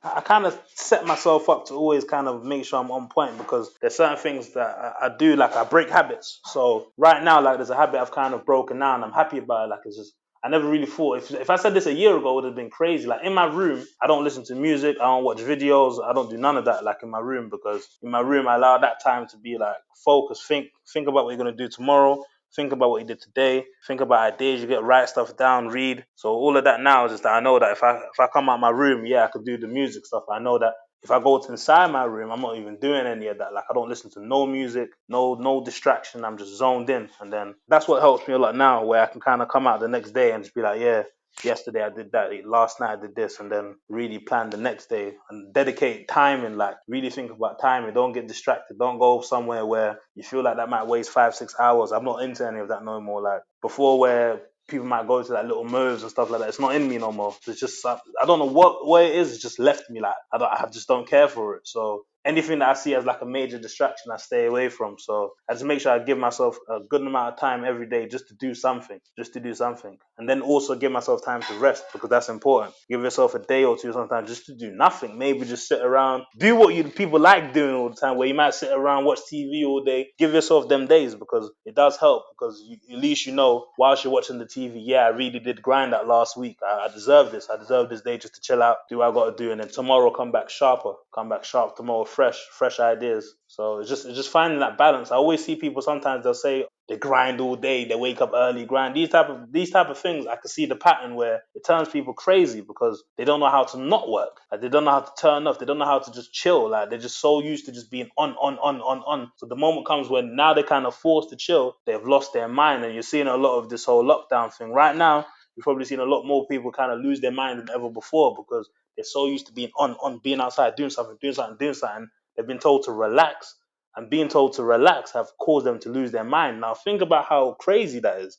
I kind of set myself up to always kind of make sure I'm on point, because there's certain things that I do, like I break habits. So right now, like, there's a habit I've kind of broken now, and I'm happy about it. Like, it's just, I never really thought, if I said this a year ago, it would have been crazy. Like, in my room, I don't listen to music, I don't watch videos, I don't do none of that, like, in my room, because in my room I allow that time to be like focused. Think about what you're gonna do tomorrow. Think about what you did today. Think about ideas. You get, write stuff down, read. So all of that now is just that I know that if I come out my room, yeah, I could do the music stuff. I know that if I go to inside my room, I'm not even doing any of that. Like, I don't listen to no music, no distraction. I'm just zoned in, and then that's what helps me a lot now, where I can kind of come out the next day and just be like, yeah, yesterday I did that, last night I did this, and then really plan the next day and dedicate time, and like really think about timing. Don't get distracted. Don't go somewhere where you feel like that might waste 5-6 hours. I'm not into any of that no more. Like before, where people might go to like little moves and stuff like that. It's not in me no more. It's just, I don't know what it is. It's just left me. Like I just don't care for it. So anything that I see as like a major distraction, I stay away from. So I just make sure I give myself a good amount of time every day just to do something, and then also give myself time to rest, because that's important. Give yourself a day or two sometimes just to do nothing. Maybe just sit around, do what people like doing all the time, where you might sit around, watch TV all day. Give yourself them days, because it does help. Because at least whilst you're watching the TV, yeah, I really did grind that last week. I deserve this. I deserve this day just to chill out, do what I got to do, and then tomorrow come back sharper. Come back sharp tomorrow, fresh ideas. So it's just finding that balance. I always see people, sometimes they'll say they grind all day, they wake up early, grind. These type of things, I can see the pattern where it turns people crazy, because they don't know how to not work. Like, they don't know how to turn off. They don't know how to just chill. Like, they're just so used to just being on. So the moment comes when now they're kind of forced to chill, they've lost their mind. And you're seeing a lot of this whole lockdown thing right now. You've probably seen a lot more people kind of lose their mind than ever before, because they're so used to being on, being outside, doing something. They've been told to relax, and being told to relax have caused them to lose their mind. Now think about how crazy that is.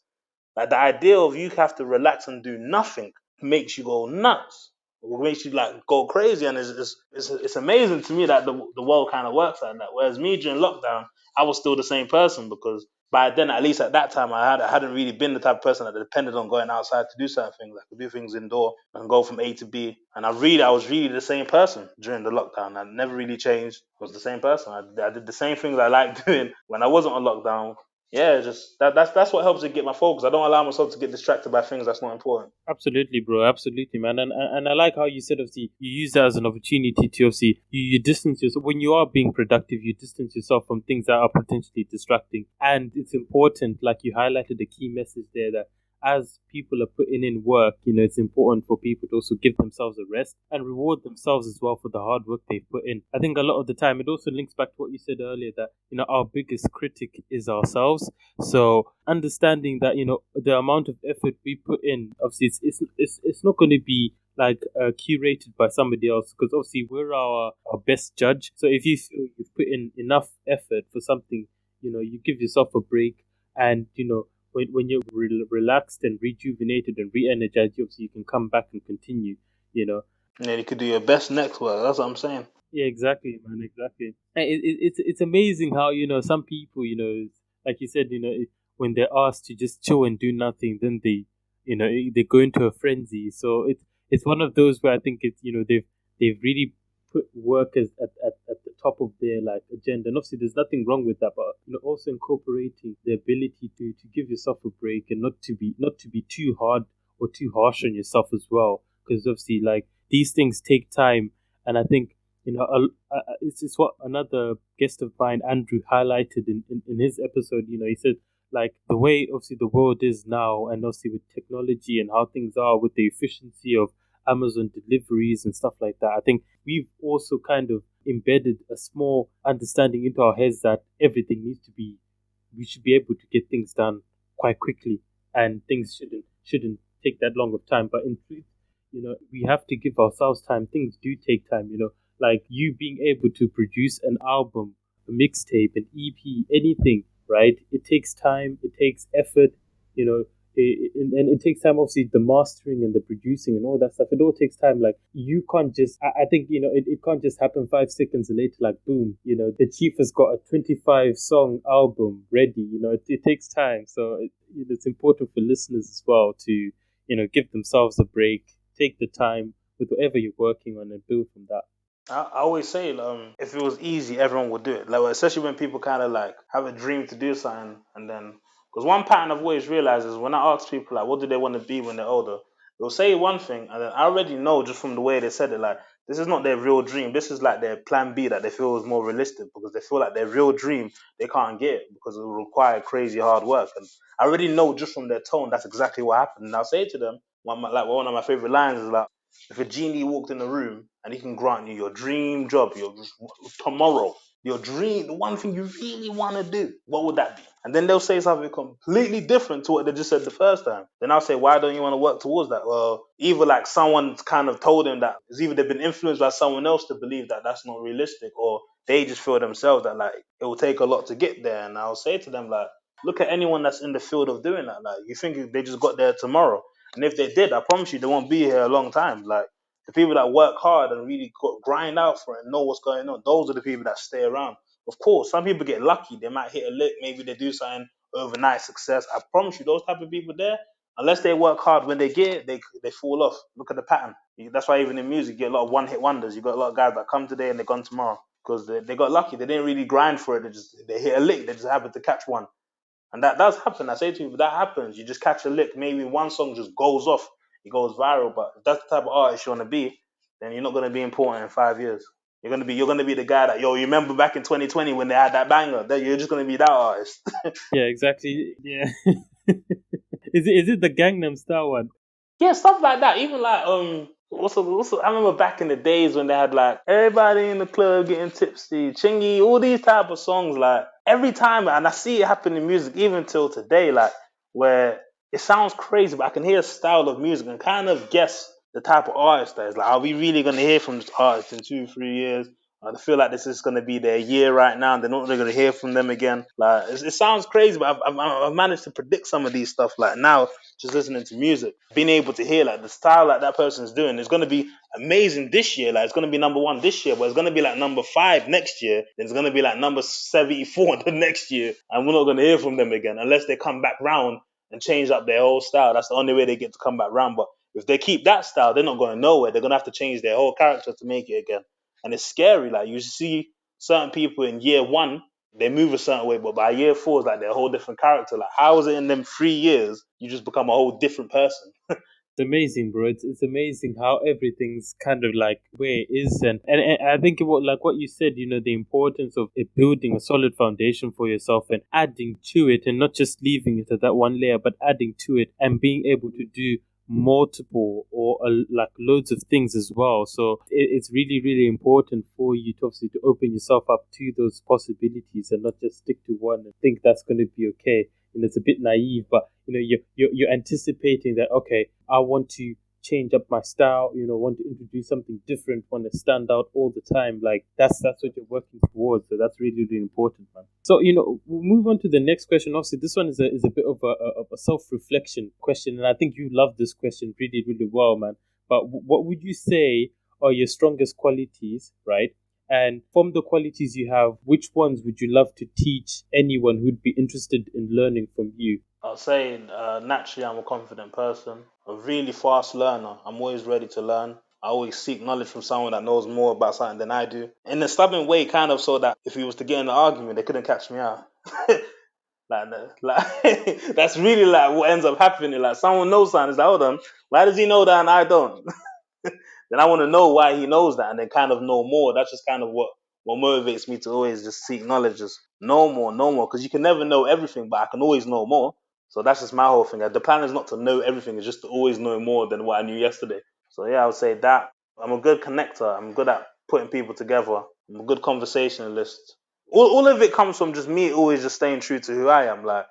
Like, the idea of you have to relax and do nothing makes you go nuts. It makes you like go crazy, and it's amazing to me that the world kind of works like that. Whereas me during lockdown, I was still the same person, because by then, at least at that time, I hadn't really been the type of person that depended on going outside to do certain things. I could do things indoor and go from A to B. And I was really the same person during the lockdown. I never really changed. I was the same person. I did the same things I liked doing when I wasn't on lockdown. Yeah, just that's what helps me get my focus. I don't allow myself to get distracted by things that's not important. Absolutely, bro. Absolutely, man. And I like how you said, obviously, you use that as an opportunity to, obviously, you distance yourself. When you are being productive, you distance yourself from things that are potentially distracting. And it's important, like you highlighted the key message there, that as people are putting in work, it's important for people to also give themselves a rest and reward themselves as well for the hard work they've put in. I think a lot of the time it also links back to what you said earlier, that our biggest critic is ourselves. So understanding that the amount of effort we put in, obviously it's not going to be like curated by somebody else, because obviously we're our best judge. So if you feel you've put in enough effort for something, you give yourself a break, and when you're relaxed and rejuvenated and re-energized, obviously you can come back and continue. Yeah, you could do your best next work. That's what I'm saying. Yeah, exactly, man, exactly. And it's amazing how some people, like you said, when they're asked to just chill and do nothing, then they go into a frenzy. So it's one of those where I think it's they've really put work as at the top of their like agenda. And obviously there's nothing wrong with that, but also incorporating the ability to give yourself a break and not to be too hard or too harsh on yourself as well, because obviously like these things take time. And I think it's what another guest of mine, Andrew, highlighted in his episode. He said like the way obviously the world is now, and obviously with technology and how things are with the efficiency of Amazon deliveries and stuff like that, I think we've also kind of embedded a small understanding into our heads that everything needs to be, we should be able to get things done quite quickly, and things shouldn't take that long of time. But in truth, we have to give ourselves time. Things do take time. Like you being able to produce an album, a mixtape, an EP, anything, right? It takes time. It takes effort. You know, and it takes time. Obviously, the mastering and the producing and all that stuff. It all takes time. Like you can't just. I think it can't just happen 5 seconds later. Like boom, the CHiEF has got a 25-song album ready. It takes time. So it's important for listeners as well to give themselves a break, take the time with whatever you're working on, and build from that. I always say, if it was easy, everyone would do it. Like, especially when people kind of like have a dream to do something, and then because one pattern I've always realized is when I ask people like, what do they want to be when they're older, they'll say one thing, and then I already know just from the way they said it, like this is not their real dream. This is like their plan B that they feel is more realistic, because they feel like their real dream they can't get it because it will require crazy hard work. And I already know just from their tone that's exactly what happened. And I'll say to them, one of my favorite lines is like, if a genie walked in the room and he can grant you your dream job, tomorrow, your dream, the one thing you really want to do, what would that be? And then they'll say something completely different to what they just said the first time. Then I'll say, why don't you want to work towards that? Well, either like someone's kind of told them that, it's either they've been influenced by someone else to believe that that's not realistic, or they just feel themselves that like it will take a lot to get there. And I'll say to them like, look at anyone that's in the field of doing that. Like, you think they just got there tomorrow? And if they did, I promise you, they won't be here a long time. Like, the people that work hard and really grind out for it and know what's going on, those are the people that stay around. Of course, some people get lucky. They might hit a lick. Maybe they do something overnight success. I promise you, those type of people there, unless they work hard, when they get it, they fall off. Look at the pattern. That's why even in music, you get a lot of one-hit wonders. You got a lot of guys that come today and they're gone tomorrow because they got lucky. They didn't really grind for it. They hit a lick. They just happened to catch one. And that does happen. I say to people, that happens. You just catch a lick. Maybe one song just goes off. It goes viral. But if that's the type of artist you want to be, then you're not going to be important in 5 years. You're gonna be the guy that, you remember back in 2020 when they had that banger. That you're just gonna be that artist. Yeah, exactly. Yeah. Is it the Gangnam Style one? Yeah, stuff like that. Even like I remember back in the days when they had like everybody in the club getting tipsy, chingy, all these type of songs. Like every time, and I see it happen in music even till today. Like where it sounds crazy, but I can hear a style of music and kind of guess the type of artist that is. Like, are we really gonna hear from this artist in 2 3 years? I feel like this is going to be their year right now. They're not really going to hear from them again. Like it sounds crazy, but I've managed to predict some of these stuff. Like now, just listening to music, being able to hear like the style like that person's doing is going to be amazing this year. Like it's going to be number one this year, but it's going to be like number 5 next year. Then it's going to be like number 74 the next year, and we're not going to hear from them again unless they come back round and change up their whole style. That's the only way they get to come back round. But if they keep that style, they're not going nowhere. They're going to have to change their whole character to make it again. And it's scary. Like you see certain people in year 1, they move a certain way, but by year 4, it's like they're a whole different character. Like how is it in them 3 years you just become a whole different person? It's amazing, bro. It's amazing how everything's kind of like where it is, and I think like what you said, the importance of it building a solid foundation for yourself and adding to it, and not just leaving it at that one layer, but adding to it and being able to do multiple or like loads of things as well. So it's really, really important for you to obviously to open yourself up to those possibilities and not just stick to one and think that's going to be okay. And it's a bit naive, but you're anticipating that, okay, I want to change up my style, want to introduce something different, want to stand out all the time. Like that's what you're working towards. So that's really, really important, man. So we'll move on to the next question. Obviously, this one is a bit of a self-reflection question, and I think you love this question really, really well, man. But what would you say are your strongest qualities, right? And from the qualities you have, which ones would you love to teach anyone who'd be interested in learning from you? I'll say naturally I'm a confident person, a really fast learner. I'm always ready to learn. I always seek knowledge from someone that knows more about something than I do. In a stubborn way, kind of so that if we was to get in an argument, they couldn't catch me out. That's really like what ends up happening. Like someone knows something, it's like, hold on, why does he know that and I don't? Then I want to know why he knows that and then kind of know more. That's just kind of what motivates me to always just seek knowledge, just know more, know more. Because you can never know everything, but I can always know more. So that's just my whole thing. The plan is not to know everything, it's just to always know more than what I knew yesterday. So yeah, I would say that. I'm a good connector. I'm good at putting people together. I'm a good conversationalist. All of it comes from just me always just staying true to who I am. Like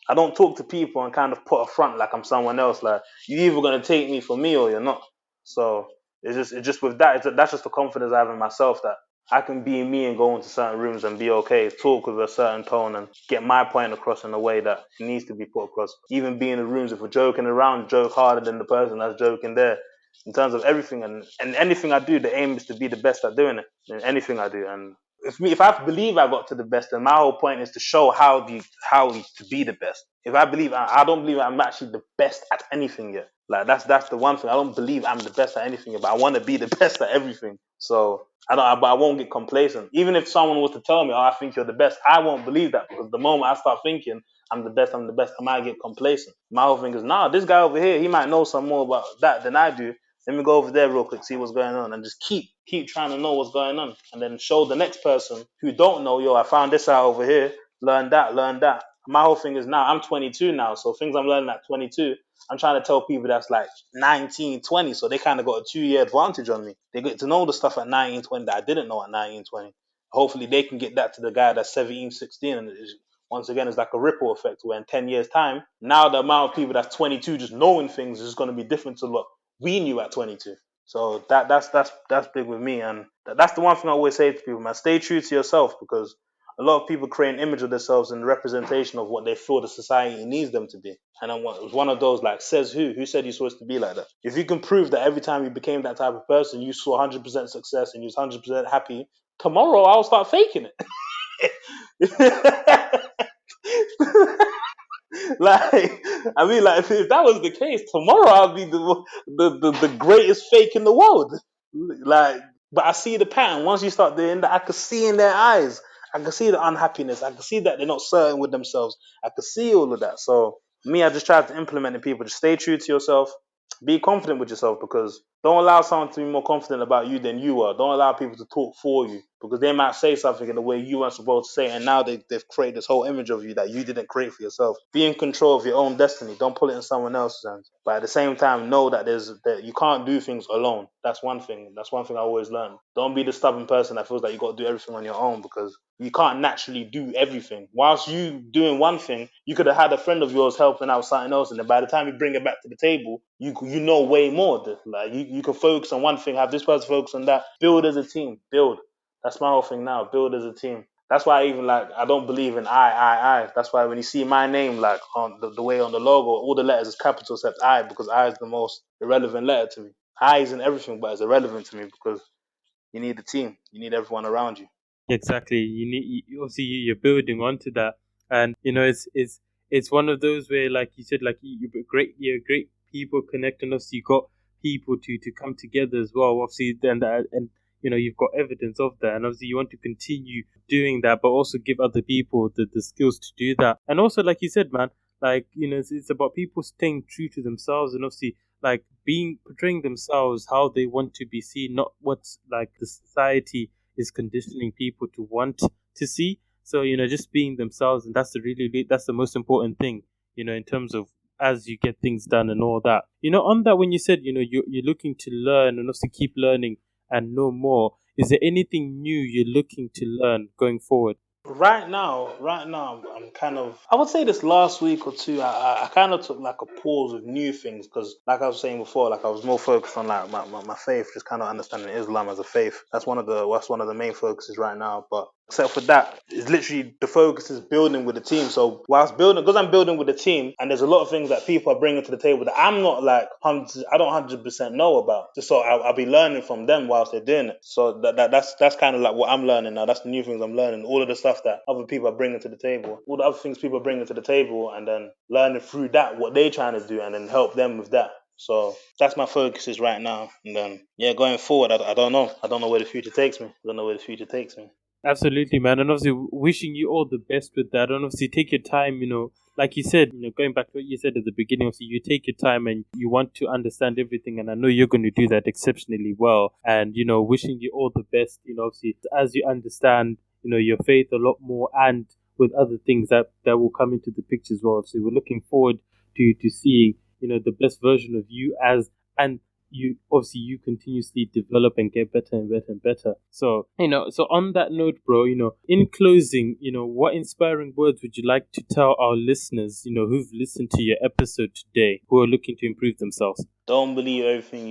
I don't talk to people and kind of put a front like I'm someone else. Like you're either gonna take me for me or you're not. So it's just with that. That's just the confidence I have in myself that I can be me and go into certain rooms and be okay, talk with a certain tone and get my point across in a way that it needs to be put across. Even be in the rooms, if we're joking around, joke harder than the person that's joking there. In terms of everything and anything I do, the aim is to be the best at doing it in anything I do. And if I believe I got to the best, then my whole point is to show how to be the best. If I believe I don't believe I'm actually the best at anything yet. Like that's the one thing. I don't believe I'm the best at anything yet, but I want to be the best at everything. So but I won't get complacent. Even if someone was to tell me, "Oh, I think you're the best," I won't believe that because the moment I start thinking I'm the best, I might get complacent. My whole thing is, nah, this guy over here, he might know some more about that than I do. Let me go over there real quick, see what's going on, and just keep trying to know what's going on, and then show the next person who don't know. Yo, I found this out over here. Learn that, learn that. My whole thing is now I'm 22 now, so things I'm learning at 22, I'm trying to tell people that's like 19, 20, so they kind of got a 2 year advantage on me. They get to know the stuff at 19, 20 that I didn't know at 19, 20. Hopefully they can get that to the guy that's 17, 16, and once again, it's like a ripple effect where in 10 years' time, now the amount of people that's 22 just knowing things is going to be different to what we knew at 22. So that's big with me, and that's the one thing I always say to people, man. Stay true to yourself because a lot of people create an image of themselves and representation of what they feel the society needs them to be. And then it was one of those like, says who? Who said you're supposed to be like that? If you can prove that every time you became that type of person, you saw 100% success and you was 100% happy, tomorrow I'll start faking it. Like, I mean, like if that was the case, tomorrow I'll be the greatest fake in the world. Like, but I see the pattern. Once you start doing that, I can see in their eyes. I can see the unhappiness. I can see that they're not certain with themselves. I can see all of that. So me, I just try to implement in people. Just stay true to yourself. Be confident with yourself because don't allow someone to be more confident about you than you are. Don't allow people to talk for you because they might say something in the way you weren't supposed to say, and now they've created this whole image of you that you didn't create for yourself. Be in control of your own destiny. Don't put it in someone else's hands. But at the same time, know that that you can't do things alone. That's one thing. That's one thing I always learned. Don't be the stubborn person that feels like you got to do everything on your own because you can't naturally do everything. Whilst you doing one thing, you could have had a friend of yours helping out something else, and then by the time you bring it back to the table, you know way more. Like you can focus on one thing, have this person focus on that. Build as a team. Build. That's my whole thing now. Build as a team. That's why I don't believe in I. That's why when you see my name like on the way on the logo, all the letters is capital except I because I is the most irrelevant letter to me. I isn't everything, but it's irrelevant to me because you need a team. You need everyone around you. Exactly. Obviously you're building onto that, and it's one of those where, like you said, like you're great people connecting us. You got people to come together as well. Obviously, and you've got evidence of that, and obviously you want to continue doing that, but also give other people the skills to do that. And also, like you said, man, like it's about people staying true to themselves, and obviously like being portraying themselves how they want to be seen, not what's like the society is conditioning people to want to see. So just being themselves, and that's the most important thing. In terms of as you get things done and all that. On that, when you said you're looking to learn and also keep learning and know more, is there anything new you're looking to learn going forward? Right now, I'm kind of. I would say this last week or two, I kind of took like a pause with new things because, like I was saying before, like I was more focused on like my faith, just kind of understanding Islam as a faith. That's one of the main focuses right now. But except for that, it's literally the focus is building with the team. So whilst building, because I'm building with the team, and there's a lot of things that people are bringing to the table that I'm not like I don't 100% know about. Just so I'll be learning from them whilst they're doing it. So that's kind of like what I'm learning now. That's the new things I'm learning. All of the stuff that other people are bringing to the table, all the other things people are bringing to the table, and then learning through that what they're trying to do, and then help them with that. So that's my focus is right now. And then, yeah, going forward, I don't know. I don't know where the future takes me. I don't know where the future takes me. Absolutely, man. And obviously, wishing you all the best with that. And obviously, take your time, like you said, going back to what you said at the beginning, obviously, you take your time and you want to understand everything. And I know you're going to do that exceptionally well. And, wishing you all the best, obviously, as you understand, your faith a lot more and with other things that will come into the picture as well. So we're looking forward to seeing, the best version of you and you continuously develop and get better and better and better. So so on that note, bro, in closing, what inspiring words would you like to tell our listeners, who've listened to your episode today, who are looking to improve themselves? Don't believe everything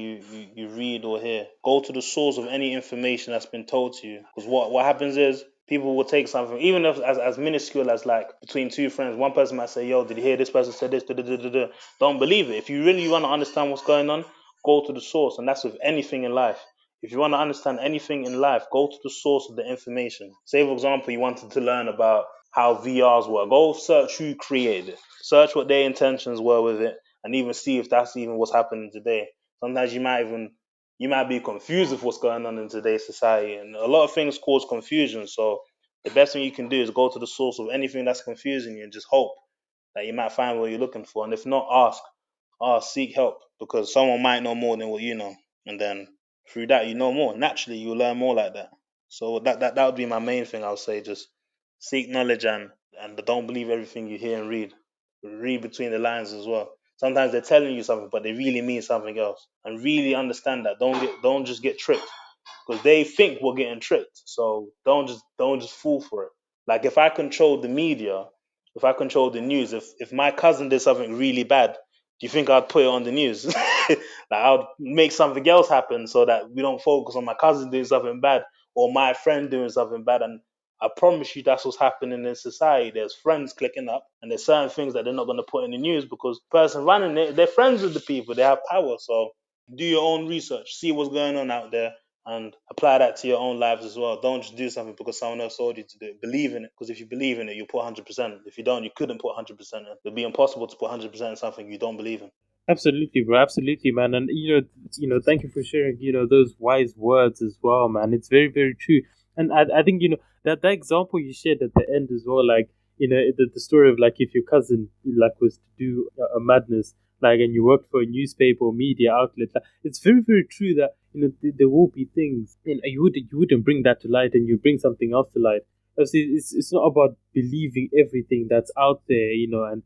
you read or hear. Go to the source of any information that's been told to you. Because what happens is people will take something, even if as minuscule as like between two friends, one person might say, yo, did you hear this person said this? Da, da, da, da, da. Don't believe it. If you really want to understand what's going on, go to the source. And that's with anything in life. If you want to understand anything in life, go to the source of the information. Say, for example, you wanted to learn about how VRs work. Go search who created it. Search what their intentions were with it, and even see if that's even what's happening today. Sometimes you might be confused with what's going on in today's society, and a lot of things cause confusion. So the best thing you can do is go to the source of anything that's confusing you and just hope that you might find what you're looking for. And if not, seek help, because someone might know more than what you know, and then through that you know more. Naturally, you'll learn more like that. So that would be my main thing. I would say just seek knowledge and don't believe everything you hear and read. Read between the lines as well. Sometimes they're telling you something, but they really mean something else. And really understand that. Don't just get tricked, because they think we're getting tricked. So don't just fall for it. Like if I controlled the media, if I controlled the news, if my cousin did something really bad, do you think I'd put it on the news? Like I'd make something else happen so that we don't focus on my cousin doing something bad or my friend doing something bad. And I promise you that's what's happening in society. There's friends clicking up, and there's certain things that they're not going to put in the news because the person running it, they're friends with the people, they have power. So do your own research, see what's going on out there, and apply that to your own lives as well. Don't just do something because someone else told you to do it. Believe in it, because if you believe in it, you'll put 100%. If you don't, you couldn't put 100% in. It'll be impossible to put 100% in something you don't believe in. Absolutely, bro. Absolutely, man. And thank you for sharing, those wise words as well, man. It's very, very true. And I think that example you shared at the end as well, like the story of like if your cousin like was to do a madness, like, and you worked for a newspaper or media outlet, like, it's very, very true that there will be things, you wouldn't bring that to light, and you bring something else to light. Obviously, it's not about believing everything that's out there, and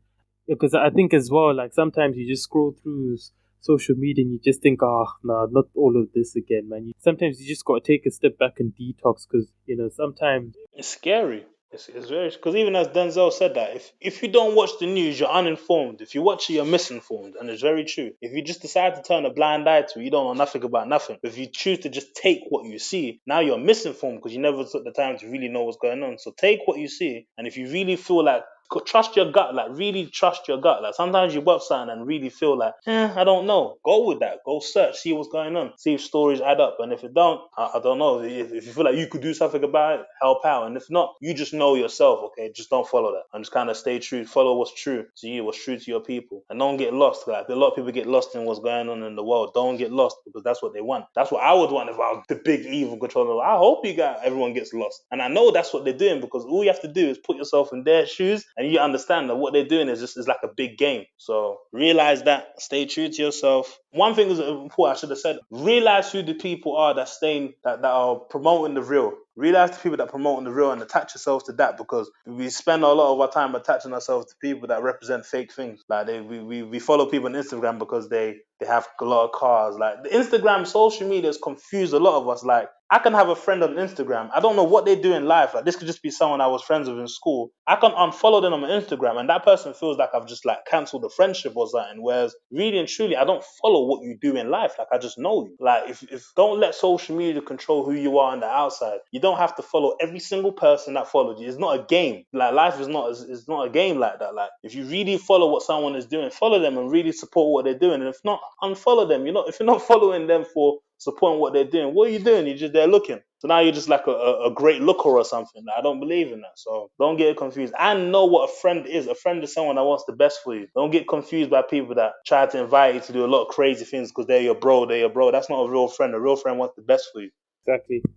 because I think as well, like sometimes you just scroll through social media and you just think, oh, no, not all of this again, man. Sometimes you just got to take a step back and detox because, sometimes. It's scary. It's very, because even as Denzel said that if you don't watch the news, you're uninformed. If you watch it, you're misinformed, and it's very true. If you just decide to turn a blind eye to it, you don't know nothing about nothing. If you choose to just take what you see, now you're misinformed because you never took the time to really know what's going on. So take what you see, and if you really feel like, trust your gut, like really trust your gut. Like sometimes you watch something and really feel like, I don't know. Go with that. Go search, see what's going on, see if stories add up. And if it don't, I don't know. If you feel like you could do something about it, help out. And if not, you just know yourself, okay? Just don't follow that. And just kind of stay true. Follow what's true to you, what's true to your people. And don't get lost. Like a lot of people get lost in what's going on in the world. Don't get lost, because that's what they want. That's what I would want if I was the big evil controller. I hope everyone gets lost. And I know that's what they're doing, because all you have to do is put yourself in their shoes, and you understand that what they're doing is like a big game. So realize that, stay true to yourself. One thing is important, I should have said, realize who the people are that are promoting the real. Realize the people that are promoting the real and attach yourselves to that, because we spend a lot of our time attaching ourselves to people that represent fake things. Like we follow people on Instagram because they have a lot of cars. Like the Instagram social media has confused a lot of us. Like I can have a friend on Instagram. I don't know what they do in life. Like this could just be someone I was friends with in school. I can unfollow them on my Instagram, and that person feels like I've just like cancelled the friendship or something. Whereas really and truly, I don't follow what you do in life. Like I just know you. Like if don't let social media control who you are on the outside. You don't have to follow every single person that followed you. It's not a game. Like life is not a game like that. Like if you really follow what someone is doing, follow them and really support what they're doing. And if not, unfollow them. If you're not following them for supporting what they're doing, what are you doing? You're just there looking. So now you're just like a great looker or something. I don't believe in that. So don't get confused. And know what a friend is. A friend is someone that wants the best for you. Don't get confused by people that try to invite you to do a lot of crazy things because they're your bro. That's not a real friend. A real friend wants the best for you.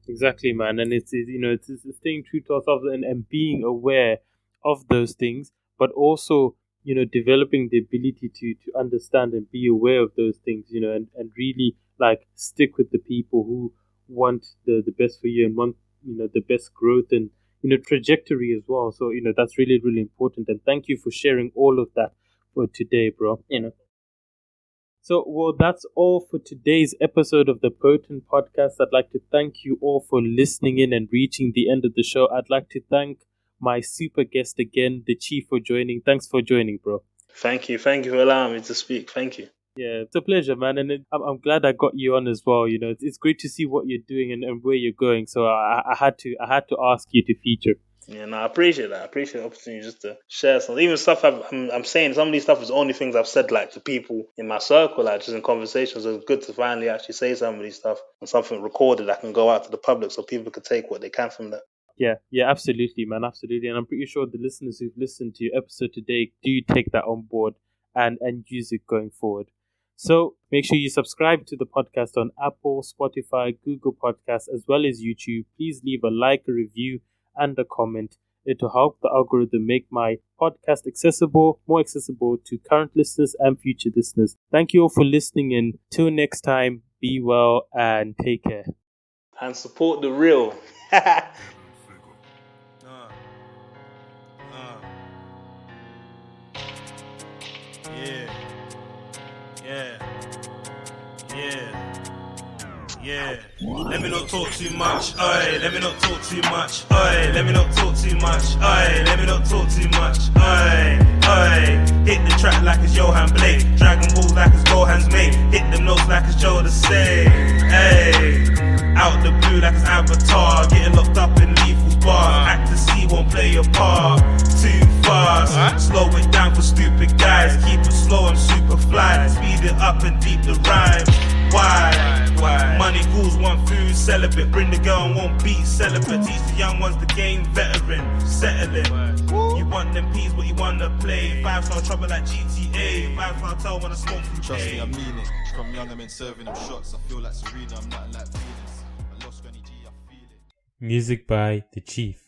Exactly, man. And it's staying true to ourselves and being aware of those things, but also developing the ability to understand and be aware of those things, and really like stick with the people who want the best for you and want the best growth and trajectory as well. So that's really, really important. And thank you for sharing all of that for today, bro. So, well, that's all for today's episode of the P.O.T.N podcast. I'd like to thank you all for listening in and reaching the end of the show. I'd like to thank my super guest again, the CHiEF, for joining. Thanks for joining, bro. Thank you for allowing me to speak. Thank you. Yeah, it's a pleasure, man, and I'm glad I got you on as well. It's great to see what you're doing and where you're going. So I had to ask you to feature. Yeah, no, I appreciate that. I appreciate the opportunity just to share something. Even stuff I'm saying, some of these stuff is only things I've said like to people in my circle, like just in conversations. So it's good to finally actually say some of these stuff and something recorded that can go out to the public so people can take what they can from that. Yeah, absolutely, man, absolutely. And I'm pretty sure the listeners who've listened to your episode today do take that on board and use it going forward. So make sure you subscribe to the podcast on Apple, Spotify, Google Podcasts, as well as YouTube. Please leave a like, a review, and a comment. It will help the algorithm make my podcast more accessible to current listeners and future listeners. Thank you all for listening in. Till next time, be well and take care. And support the real. Yeah. Let me not talk too much. Oi, let me not talk too much. Oi, let me not talk too much. Oi, let me not talk too much. Oi, hit the track like it's Johan Blake. Dragon Balls like it's Gohan's mate. Hit them notes like it's Joe the same. Hey, out the blue like it's Avatar. Getting locked up in Lethal's bar. Act to see, won't play your part. Too fast. Slow it down for stupid guys. Keep it slow, I'm super fly. Speed it up and deep the rhyme. Why? Money calls, one food, celibate. Bring the girl and won't beat celibate. Teach the young ones the game, veteran, settling. You want them peas, but you wanna play. 5-star trouble like GTA. 5-star tell when I smoke from Trust me, I mean it. From young, I'm in serving them shots. I feel like Serena, I'm nothing like feelings. I lost Granny G, I feel it. Music by the CHiEF.